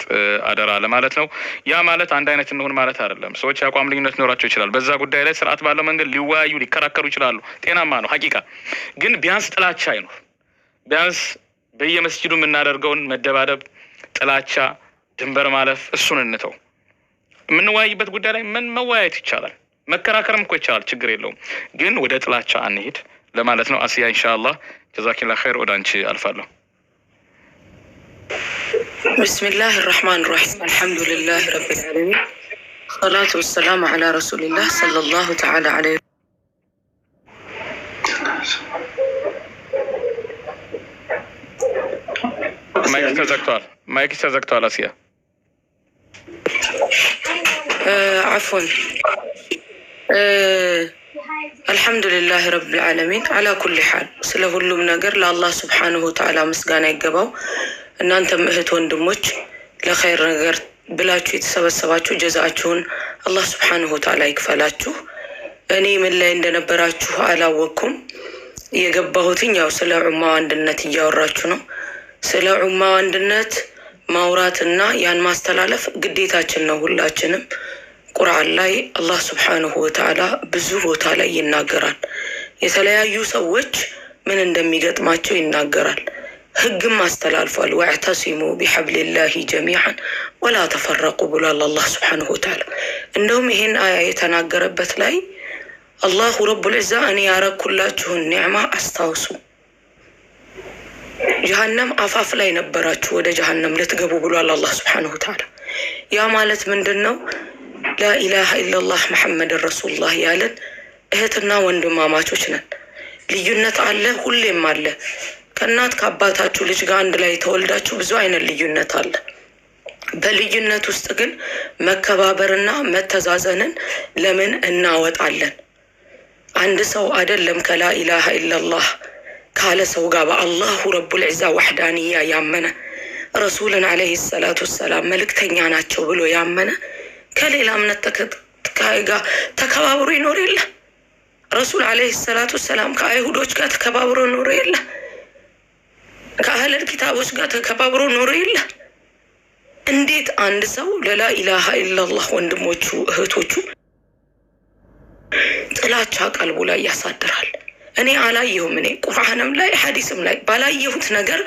አደራ ለማለት ነው። ያ ማለት አንድ አይነት እንሆን ማለት አይደለም። ሰዎች የአቋም ልዩነት ሊኖራቸው ይችላል። በዛ ጉዳይ ላይ ስርዓት ባለው መንገድ ሊወያዩ ሊከራከሩ ይችላሉ። ጤናማ ነው ሀቂቃ። ግን ቢያንስ ጥላቻ አይኖር። ቢያንስ በየመስጂዱ የምናደርገውን መደባደብ፣ ጥላቻ፣ ድንበር ማለፍ እሱን እንተው። የምንወያይበት ጉዳይ ላይ ምን መወያየት ይቻላል፣ መከራከርም እኮ ይቻላል፣ ችግር የለውም። ግን ወደ ጥላቻ አንሄድ ለማለት ነው። አሲያ ኢንሻአላህ ጀዛኪላህ ኸይር። ወደ አንቺ አልፋለሁ። ቢስሚላህ الرحمن الرحيم الحمد لله رب العالمين الصلاة والسلام على رسول الله صلى الله تعالى عليه ማይክ ተዘግቷል። አሲያ عفوا الحمد لله رب العالمين على كل حال ስለ ሁሉም ነገር ለአላህ ሱብሓነሁ ወተዓላ ምስጋና ይገባው። እናንተም እህት ወንድሞች ለኸይር ነገር ብላችሁ የተሰበሰባችሁ ጀዛአችሁን አላህ ሱብሓነሁ ወተዓላ ይክፈላችሁ። እኔ ምን ላይ እንደነበራችሁ አላወቅኩም። የገባሁትኝ ያው ስለ ኡማው አንድነት እያወራችሁ ነው። ስለ ኡማው አንድነት ማውራትና ያን ማስተላለፍ ግዴታችን ነው ሁላችንም። ቁርአን ላይ አላህ ሱብሓነሁ ወተዓላ ብዙ ቦታ ላይ ይናገራል። የተለያዩ ሰዎች ምን እንደሚገጥማቸው ይናገራል። ህግም አስተላልፏል። ወዕተሲሙ ቢሐብሊላሂ ጀሚዓን ወላ ተፈረቁ ብሏል አላህ ሱብሓነሁ ወተዓላ። እንደውም ይሄን አያ የተናገረበት ላይ አላሁ ረቡል ዒዛ እኔ ያረኩላችሁን ኒዕማ አስታውሱ፣ ጀሃነም አፋፍ ላይ ነበራችሁ፣ ወደ ጀሃነም ልትገቡ ብሏል አላህ ሱብሓነሁ ወተዓላ። ያ ማለት ምንድን ነው? ላኢላሃ ኢለላህ መሐመድ ረሱሉላህ ያለን እህትና ወንድማማቾች ነን። ልዩነት አለ፣ ሁሌም አለ። ከእናት ከአባታችሁ ልጅ ጋር አንድ ላይ ተወልዳችሁ ብዙ አይነት ልዩነት አለ። በልዩነት ውስጥ ግን መከባበርና መተዛዘንን ለምን እናወጣለን? አንድ ሰው አይደለም ከላኢላሃ ኢለላህ ካለ ሰው ጋር በአላሁ ረቡል ዒዛ ወሕዳንያ ያመነ ረሱልን ዓለይሂ ሰላቱ ወሰላም መልእክተኛ ናቸው ብሎ ያመነ ከሌላ እምነት ተከታይ ጋር ተከባብሮ ይኖር የለ? ረሱል ዓለይሂ ሰላቱ ወሰላም ከአይሁዶች ጋር ተከባብሮ ይኖር የለ? ከአህለል ኪታቦች ጋር ተከባብሮ ኖሮ የለ። እንዴት አንድ ሰው ለላ ኢላሃ ኢላላህ ወንድሞቹ እህቶቹ ጥላቻ ቀልቡ ላይ ያሳድራል? እኔ አላየሁም። እኔ ቁርአንም ላይ ሐዲስም ላይ ባላየሁት ነገር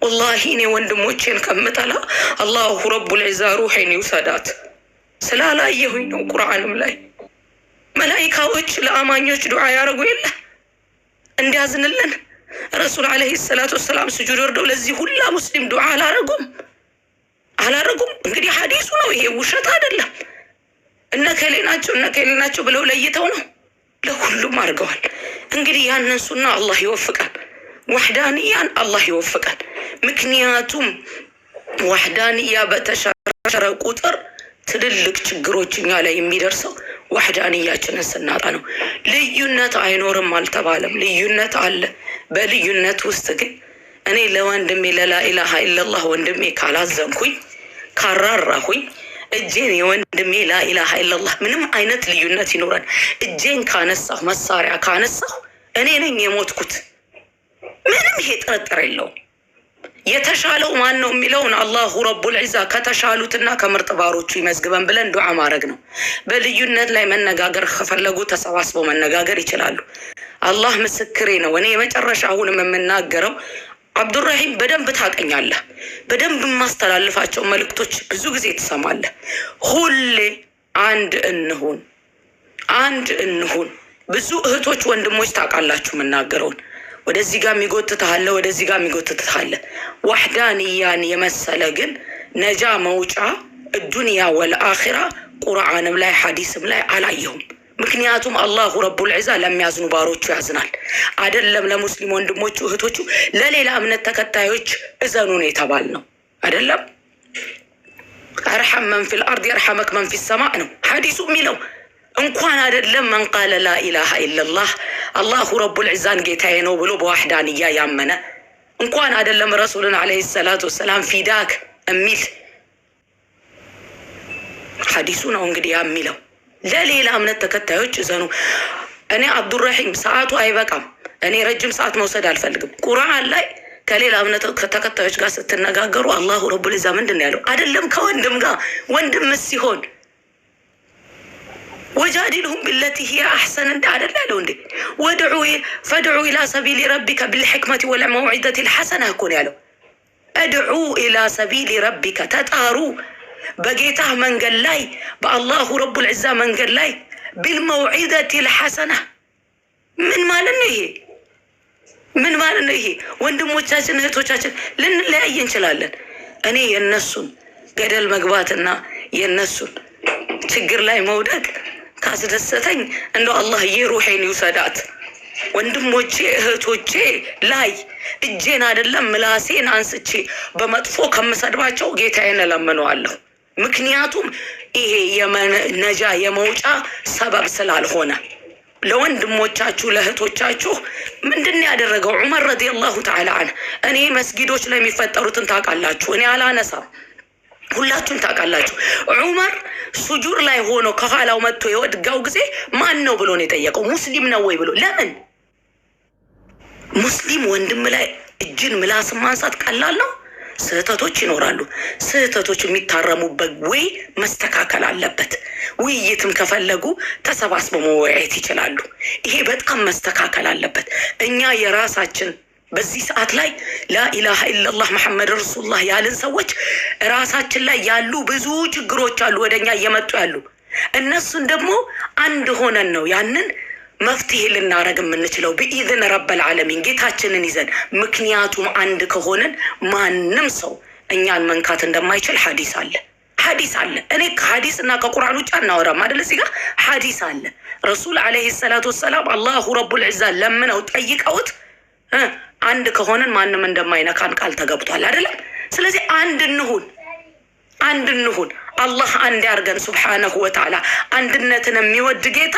ወላሂ እኔ ወንድሞቼን ከምጠላ አላሁ ረቡል ዒዛ ሩሄን ይውሰዳት ስላላየሁኝ ነው። ቁርአንም ላይ መላኢካዎች ለአማኞች ዱዓ ያደርጉ የለ እንዲያዝንልን። ረሱል ዓለይሂ ሰላቱ ወሰላም ስጁድ ወርደው ለዚህ ሁላ ሙስሊም ዱዓ አላረጉም? እንግዲህ ሐዲሱ ነው ይሄ፣ ውሸት አይደለም። እነከሌ ናቸው ብለው ለይተው ነው ለሁሉም አድርገዋል። እንግዲህ ያንን ሱና አላህ ይወፍቃል፣ ወህዳንያን አላህ ይወፍቃል። ምክንያቱም ወህዳንያ በተሸረሸረ ቁጥር ትልልቅ ችግሮች እኛ ላይ የሚደርሰው ወህዳንያችንን ስናጣ ነው። ልዩነት አይኖርም አልተባለም፣ ልዩነት አለ። በልዩነት ውስጥ ግን እኔ ለወንድሜ ለላኢላሃ ኢላላህ ወንድሜ ካላዘንኩኝ ካራራሁኝ እጄን የወንድሜ ላኢላሃ ኢላላህ ምንም አይነት ልዩነት ይኖረን እጄን ካነሳሁ መሳሪያ ካነሳሁ እኔ ነኝ የሞትኩት። ምንም ይሄ ጥርጥር የለውም። የተሻለው ማን ነው የሚለውን አላሁ ረቡል ዒዛ ከተሻሉትና ከምርጥ ባሮቹ ይመዝግበን ብለን ዱዓ ማድረግ ነው። በልዩነት ላይ መነጋገር ከፈለጉ ተሰባስበው መነጋገር ይችላሉ። አላህ ምስክሬ ነው። እኔ የመጨረሻ አሁንም የምናገረው አብዱራሂም በደንብ ታቀኛለህ። በደንብ የማስተላልፋቸው መልእክቶች ብዙ ጊዜ ትሰማለህ። ሁሌ አንድ እንሁን። ብዙ እህቶች ወንድሞች ታውቃላችሁ የምናገረውን። ወደዚህ ጋር የሚጎትታለ፣ ወደዚህ ጋር የሚጎትታለ። ዋህዳንያን የመሰለ ግን ነጃ መውጫ ዱንያ ወልአኺራ ቁርአንም ላይ ሐዲስም ላይ አላየሁም። ምክንያቱም አላሁ ረቡል ዒዛ ለሚያዝኑ ባሮቹ ያዝናል። አይደለም ለሙስሊም ወንድሞቹ እህቶቹ፣ ለሌላ እምነት ተከታዮች እዘኑ ነው የተባልነው። አይደለም አርሐም መን ፊል አርድ የርሐመክ መን ፊ ሰማዕ ነው ሐዲሱ የሚለው። እንኳን አይደለም መን ቃለ ላኢላሃ ኢላላህ አላሁ ረቡል ዒዛን ጌታዬ ነው ብሎ በዋህዳንያ ያመነ እንኳን አይደለም ረሱልን ዓለይሂ ሰላቱ ወሰላም ፊዳክ የሚል ሐዲሱ ነው እንግዲህ የሚለው። ለሌላ እምነት ተከታዮች እዘኑ። እኔ አብዱራሂም ሰዓቱ አይበቃም። እኔ ረጅም ሰዓት መውሰድ አልፈልግም። ቁርአን ላይ ከሌላ እምነት ተከታዮች ጋር ስትነጋገሩ አላሁ ረቡል ዒዛ ምንድን ነው ያለው? አይደለም ከወንድም ጋር ወንድም ሲሆን ወጃዲልሁም ቢለቲ ሂየ አሕሰን እንደ አይደል ያለው እንዴ? ፈድዑ ኢላ ሰቢሊ ረቢከ ቢልሕክመቲ ወልመውዒዘቲ ልሐሰና እኮ ነው ያለው። አድዑ ኢላ ሰቢሊ ረቢከ ተጣሩ በጌታህ መንገድ ላይ በአላሁ ረቡል ዒዛ መንገድ ላይ ቢልመውዒዘቲ ልሐሰና። ምን ማለት ነው ይሄ? ምን ማለት ነው ይሄ? ወንድሞቻችን እህቶቻችን ልንለያይ እንችላለን። እኔ የነሱን ገደል መግባትና የነሱን ችግር ላይ መውደቅ ካስደሰተኝ እንደው አላህዬ ሩሄን ይውሰዳት። ወንድሞቼ እህቶቼ ላይ እጄን አይደለም ምላሴን አንስቼ በመጥፎ ከምሰድባቸው ጌታዬን እለምነዋለሁ። ምክንያቱም ይሄ የነጃ የመውጫ ሰበብ ስላልሆነ ለወንድሞቻችሁ ለእህቶቻችሁ ምንድን ያደረገው ዑመር ረዲየላሁ ተዓላ አንሁ። እኔ መስጊዶች ላይ የሚፈጠሩትን ታውቃላችሁ፣ እኔ አላነሳም፣ ሁላችሁም ታውቃላችሁ። ዑመር ሱጁር ላይ ሆኖ ከኋላው መጥቶ የወድጋው ጊዜ ማን ነው ብሎ ነው የጠየቀው? ሙስሊም ነው ወይ ብሎ። ለምን ሙስሊም ወንድም ላይ እጅን ምላስ ማንሳት ቀላል ነው? ስህተቶች ይኖራሉ። ስህተቶች የሚታረሙበት ወይ መስተካከል አለበት። ውይይትም ከፈለጉ ተሰባስበው መወያየት ይችላሉ። ይሄ በጣም መስተካከል አለበት። እኛ የራሳችን በዚህ ሰዓት ላይ ላኢላሃ ኢላላህ መሐመድ ረሱሉላህ ያልን ሰዎች ራሳችን ላይ ያሉ ብዙ ችግሮች አሉ ወደኛ እየመጡ ያሉ። እነሱን ደግሞ አንድ ሆነን ነው ያንን መፍትሄ ልናረግ የምንችለው በኢዝን ረበል ዓለሚን ጌታችንን ይዘን። ምክንያቱም አንድ ከሆነን ማንም ሰው እኛን መንካት እንደማይችል ሐዲስ አለ። እኔ ከሐዲስ እና ከቁርአን ውጭ አናወራም አይደል? እዚህ ጋር ሐዲስ አለ። ረሱል ዓለይሂ ሰላቱ ወሰላም አላሁ ረቡል ዒዛ ለምነው ጠይቀውት አንድ ከሆነን ማንም እንደማይነካን ቃል ተገብቷል አይደለም? ስለዚህ አንድ እንሁን። አላህ አንድ ያርገን ሱብሓነሁ ወተዓላ። አንድነትን የሚወድ ጌታ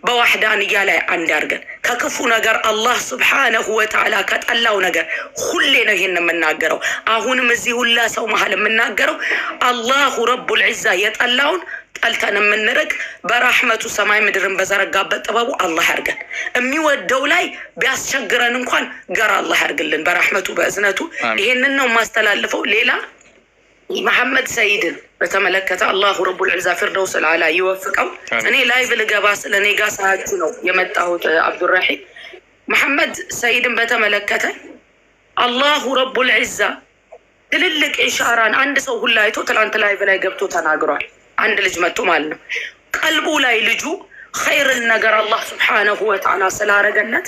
በዋህዳንያ ላይ አንድ ያርገን። ከክፉ ነገር አላህ ሱብሓነሁ ወተዓላ ከጠላው ነገር ሁሌ ነው ይሄን የምናገረው። አሁንም እዚህ ሁላ ሰው መሀል የምናገረው አላሁ ረቡል ዒዛ የጠላውን ጠልተን የምንርቅ በራህመቱ ሰማይ ምድርን በዘረጋበት ጥበቡ አላህ ያርገን። የሚወደው ላይ ቢያስቸግረን እንኳን ገር አላህ ያርግልን በራህመቱ በእዝነቱ። ይሄንን ነው ማስተላልፈው። ሌላ መሐመድ ሰይድን በተመለከተ አላሁ ረቡል ዒዛ ፊርደውስ አልአዕላ ይወፍቀው። እኔ ላይቭ ልገባ ስለኔ ጋር ሳያችሁ ነው የመጣሁት። አብዱራሂም መሐመድ ሰይድን በተመለከተ አላሁ ረቡል ዒዛ ትልልቅ ኢሻራን አንድ ሰው ሁላ አይቶ ትላንት ላይቭ ላይ ገብቶ ተናግሯል። አንድ ልጅ መጥቶ ማለት ነው ቀልቡ ላይ ልጁ ኸይርን ነገር አላህ ሱብሓነሁ ወተዓላ ስላረገለት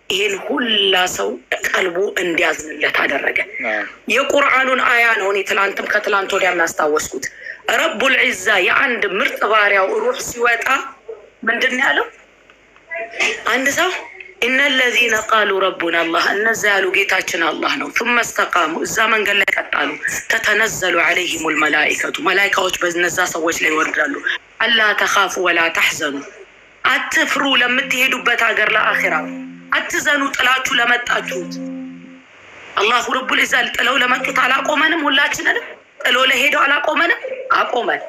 ይሄን ሁላ ሰው ቀልቡ እንዲያዝንለት አደረገ። የቁርአኑን አያ ነው እኔ ትላንትም ከትላንት ወዲያ ያስታወስኩት። ረቡል ዒዛ የአንድ ምርጥ ባሪያው ሩህ ሲወጣ ምንድን ያለው? አንድ ሰው ኢነ ለዚነ ቃሉ ረቡና አላህ እነዛ ያሉ ጌታችን አላህ ነው ثم استقاموا እዛ መንገድ ላይ ቀጣሉ ተተነዘሉ عليهم الملائكة መላኢካዎች በእነዛ ሰዎች ላይ ይወርዳሉ። አላ ተኻፉ ወላ ተሕዘኑ አትፍሩ ለምትሄዱበት ሀገር ለአኺራ አትዘኑ ጥላችሁ ለመጣችሁት። አላሁ ረቡል ዒዛ ጥለው ለመጡት አላቆመንም። ሁላችንንም ጥሎ ለሄደው አላቆመንም፣ አቆመን።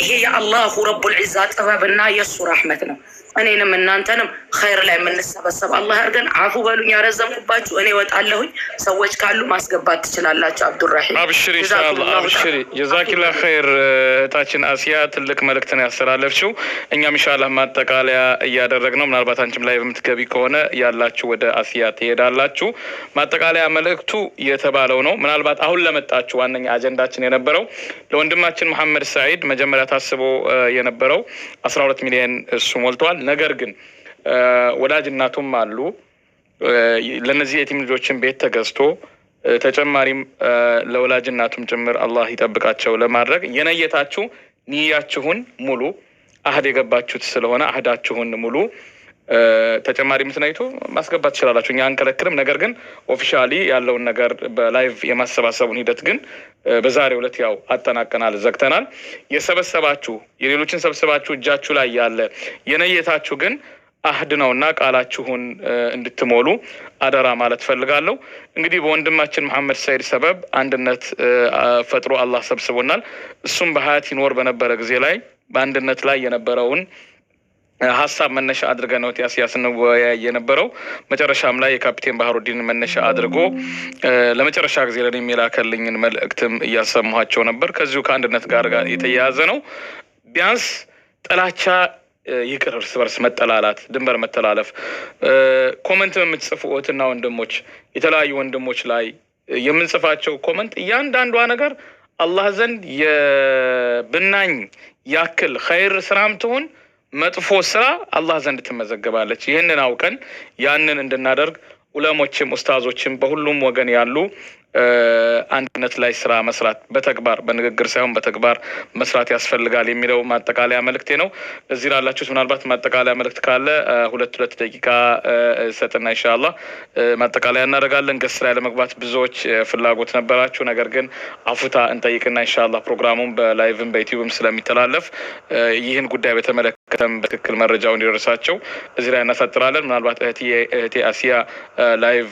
ይሄ የአላሁ ረቡል ዒዛ ጥበብና የእሱ ረሕመት ነው። እኔንም እናንተንም ኸይር ላይ የምንሰበሰብ አላህ ያርገን። አፉ በሉኝ ያረዘምኩባችሁ። እኔ ወጣለሁኝ። ሰዎች ካሉ ማስገባት ትችላላችሁ። አብዱራሂም አብሽሪ ኢንሻአላህ አብሽሪ። ጀዛኪላ ኸይር እህታችን አሲያ ትልቅ መልእክትን ያስተላለፍሽው። እኛም ኢንሻአላህ ማጠቃለያ እያደረግነው ምናልባት አንቺም ላይ በምትገቢ ከሆነ ያላችሁ ወደ አሲያ ትሄዳላችሁ። ማጠቃለያ መልእክቱ የተባለው ነው። ምናልባት አሁን ለመጣችሁ ዋነኛ አጀንዳችን የነበረው ለወንድማችን መሐመድ ሰዒድ መጀመሪያ ታስቦ የነበረው 12 ሚሊዮን እሱ ሞልቷል። ነገር ግን ወላጅ እናቱም አሉ። ለነዚህ የቲም ልጆችን ቤት ተገዝቶ ተጨማሪም ለወላጅ እናቱም ጭምር አላህ ይጠብቃቸው ለማድረግ የነየታችሁ ንያችሁን ሙሉ አህድ የገባችሁት ስለሆነ አህዳችሁን ሙሉ ተጨማሪ ምትነይቱ ማስገባት ትችላላችሁ። እኛ አንከለክልም። ነገር ግን ኦፊሻሊ ያለውን ነገር በላይቭ የማሰባሰቡን ሂደት ግን በዛሬው ዕለት ያው አጠናቀናል፣ ዘግተናል። የሰበሰባችሁ የሌሎችን ሰብስባችሁ እጃችሁ ላይ ያለ የነየታችሁ ግን አህድ ነውና ቃላችሁን እንድትሞሉ አደራ ማለት ፈልጋለሁ። እንግዲህ በወንድማችን መሐመድ ሰዒድ ሰበብ አንድነት ፈጥሮ አላህ ሰብስቦናል። እሱም በሀያት ይኖር በነበረ ጊዜ ላይ በአንድነት ላይ የነበረውን ሀሳብ መነሻ አድርገን ነው ያሲያ ስንወያይ የነበረው። መጨረሻም ላይ የካፒቴን ባህሩዲን መነሻ አድርጎ ለመጨረሻ ጊዜ ለኔ የሚላከልኝን መልእክትም እያሰማኋቸው ነበር። ከዚሁ ከአንድነት ጋር የተያያዘ ነው። ቢያንስ ጥላቻ ይቅር፣ እርስ በርስ መጠላላት፣ ድንበር መተላለፍ። ኮመንት የምትጽፉ እህትና ወንድሞች፣ የተለያዩ ወንድሞች ላይ የምንጽፋቸው ኮመንት እያንዳንዷ ነገር አላህ ዘንድ የብናኝ ያክል ኸይር ስራም ትሆን መጥፎ ስራ አላህ ዘንድ ትመዘገባለች። ይህንን አውቀን ያንን እንድናደርግ ዑለሞችም ኡስታዞችም በሁሉም ወገን ያሉ አንድነት ላይ ስራ መስራት በተግባር በንግግር ሳይሆን በተግባር መስራት ያስፈልጋል የሚለው ማጠቃለያ መልእክቴ ነው። እዚህ ላላችሁት ምናልባት ማጠቃለያ መልእክት ካለ ሁለት ደቂቃ ሰጥና ኢንሻአላህ ማጠቃለያ እናደርጋለን። ገስ ላይ ለመግባት ብዙዎች ፍላጎት ነበራችሁ። ነገር ግን አፉታ እንጠይቅና ኢንሻአላህ ፕሮግራሙን በላይቭም በዩቲዩብም ስለሚተላለፍ ይህን ጉዳይ በተመለከተም በትክክል መረጃውን እንዲደርሳቸው እዚህ ላይ እናሳጥራለን። ምናልባት እህቴ አሲያ ላይቭ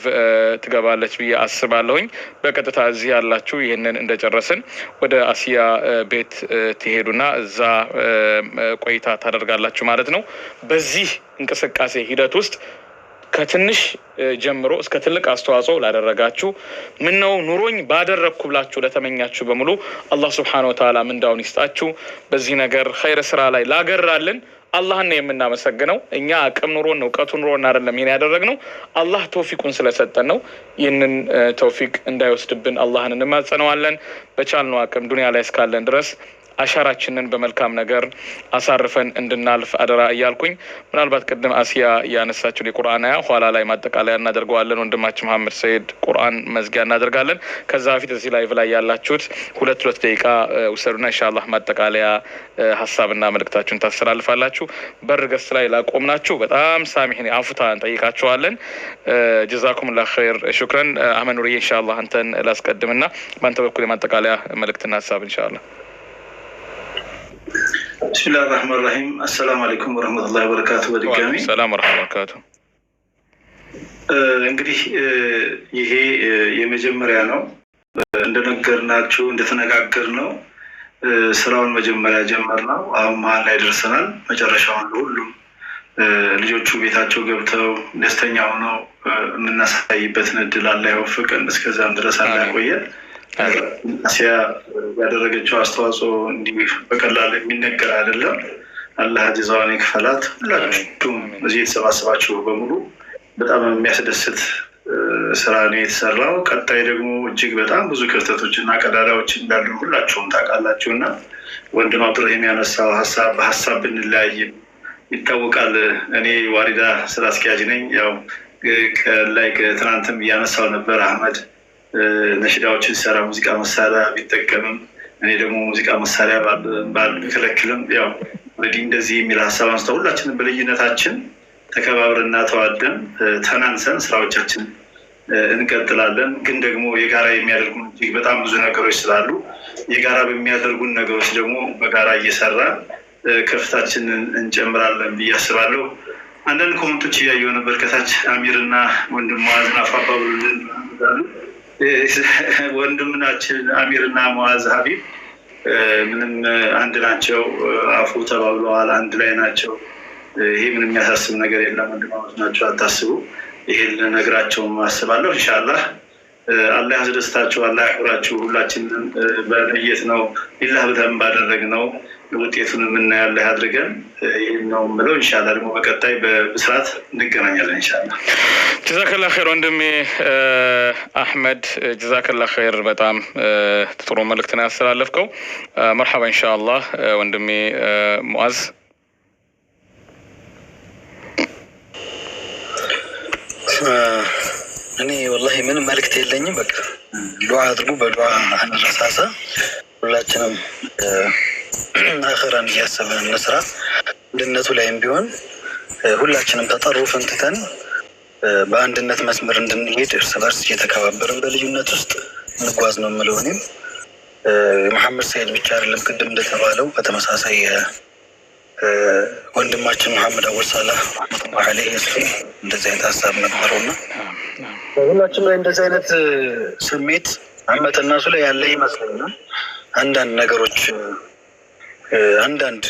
ትገባለች ብዬ አስባለሁኝ። በቀጥታ እዚህ ያላችሁ ይህንን እንደጨረስን ወደ አሲያ ቤት ትሄዱና እዛ ቆይታ ታደርጋላችሁ ማለት ነው። በዚህ እንቅስቃሴ ሂደት ውስጥ ከትንሽ ጀምሮ እስከ ትልቅ አስተዋጽኦ ላደረጋችሁ ምነው ኑሮኝ ባደረኩ ብላችሁ ለተመኛችሁ በሙሉ አላህ Subhanahu Wa Ta'ala ምንዳውን ይስጣችሁ። በዚህ ነገር ኸይር ስራ ላይ ላገራልን አላህን ነው የምናመሰግነው። እኛ አቅም ኑሮን ነው እውቀቱ ኑሮን አይደለም ይሄን ያደረግነው አላህ ተውፊቁን ስለሰጠን ነው። ይህንን ተውፊቅ እንዳይወስድብን አላህን እንማጸነዋለን። በቻልነው አቅም ዱንያ ላይ እስካለን ድረስ አሻራችንን በመልካም ነገር አሳርፈን እንድናልፍ አደራ እያልኩኝ ምናልባት ቅድም አሲያ ያነሳችው የቁርአን አያ ኋላ ላይ ማጠቃለያ እናደርገዋለን። ወንድማችን መሐመድ ሰዒድ ቁርአን መዝጊያ እናደርጋለን። ከዛ በፊት እዚህ ላይቭ ላይ ያላችሁት ሁለት ደቂቃ ውሰዱና ኢንሻአላህ ማጠቃለያ ሀሳብና መልእክታችሁን ታስተላልፋላችሁ። በርገስ ላይ ላቆምናችሁ በጣም ሳሚህኒ አፉታ እንጠይቃችኋለን። ጀዛኩሙላህ ኸይር ሹክራን። አህመድ ኑርዬ ኢንሻአላህ አንተን ላስቀድምና በአንተ በኩል የማጠቃለያ መልእክትና ሀሳብ ኢንሻአላህ። ብስሚላህ ራህማን ራሂም። አሰላሙ አለይኩም ወረህመቱላሂ ወበረካቱ። በድጋሚ ሰላም ወረህመቱላሂ ወበረካቱ። እንግዲህ ይሄ የመጀመሪያ ነው። እንደነገርናችሁ እንደተነጋገር ነው ስራውን መጀመሪያ ጀመርነው። አሁን መሀል ላይ ደርሰናል። መጨረሻውን ሁሉም ልጆቹ ቤታቸው ገብተው ደስተኛ ሆነው የምናሳይበትን እድል አላህ ይወፍቀን። እስከዛም ድረስ አላህ ያቆየን። አሲያ ያደረገችው አስተዋጽኦ እንዲህ በቀላል የሚነገር አይደለም። አላህ ጀዛዋን ይክፈላት። ሁላችሁም እዚህ የተሰባሰባችሁ በሙሉ በጣም የሚያስደስት ስራ ነው የተሰራው። ቀጣይ ደግሞ እጅግ በጣም ብዙ ክፍተቶች እና ቀዳዳዎች እንዳሉ ሁላችሁም ታውቃላችሁ እና ወንድም አብዱራሂም ያነሳው በሀሳብ ብንለያይ ይታወቃል። እኔ ዋሪዳ ስራ አስኪያጅ ነኝ። ያው ላይ ትናንትም እያነሳው ነበር አህመድ ነሽዳዎችን ሲሰራ ሙዚቃ መሳሪያ ቢጠቀምም እኔ ደግሞ ሙዚቃ መሳሪያ ባልከለክልም ያው እንደዚህ የሚል ሀሳብ አንስተው ሁላችንም በልዩነታችን ተከባብረና ተዋደን ተናንሰን ስራዎቻችን እንቀጥላለን። ግን ደግሞ የጋራ የሚያደርጉን እጅግ በጣም ብዙ ነገሮች ስላሉ የጋራ በሚያደርጉን ነገሮች ደግሞ በጋራ እየሰራን ከፍታችንን እንጨምራለን ብዬ አስባለሁ። አንዳንድ ኮመንቶች እያየሁ ነበር ከታች አሚርና ወንድም ሙአዝ አፋባብሉልን ወንድምናችን አሚርና ሙአዝ ሀቢብ ምንም አንድ ናቸው። አፉ ተባብለዋል። አንድ ላይ ናቸው። ይሄ ምንም የሚያሳስብ ነገር የለም። ወንድማማች ናቸው፣ አታስቡ። ይሄን ልነግራቸው አስባለሁ። ኢንሻአላህ አላህ ያስደስታችሁ፣ አላህ ያክብራችሁ። ሁላችንም በነየት ነው ኢላህ ብለን ባደረግነው ውጤቱን የምናየው አላህ ያድርገን። ይሄን ነው የምለው። ኢንሻአላህ ደግሞ በቀጣይ በስርዓት እንገናኛለን ኢንሻአላህ። ጀዛከላህ ኸይር ወንድሜ አህመድ፣ ጀዛከላህ ኸይር። በጣም ጥሩ መልእክት ነው ያስተላለፍከው። መርሐባ ኢንሻአላህ ወንድሜ ሙአዝ። እኔ ወላሂ ምንም መልእክት የለኝም። በቃ ዱዓ አድርጉ፣ በዱዓ አንረሳሳ። ሁላችንም አኺራን እያሰብን እንስራ። አንድነቱ ላይም ቢሆን ሁላችንም ተጠሩፍን ትተን በአንድነት መስመር እንድንሄድ እርስ በርስ እየተከባበርን በልዩነት ውስጥ እንጓዝ ነው የምለው። እኔም መሐመድ ሰይድ ብቻ አይደለም፣ ቅድም እንደተባለው በተመሳሳይ ወንድማችን መሐመድ አወል ሳላህ ረህመቱላህ ዐለይሂ እሱ እንደዚህ አይነት ሀሳብ ነበረውና ሁላችንም ላይ እንደዚህ አይነት ስሜት አመት እናሱ ላይ ያለ ይመስለኛል። አንዳንድ ነገሮች አንዳንድ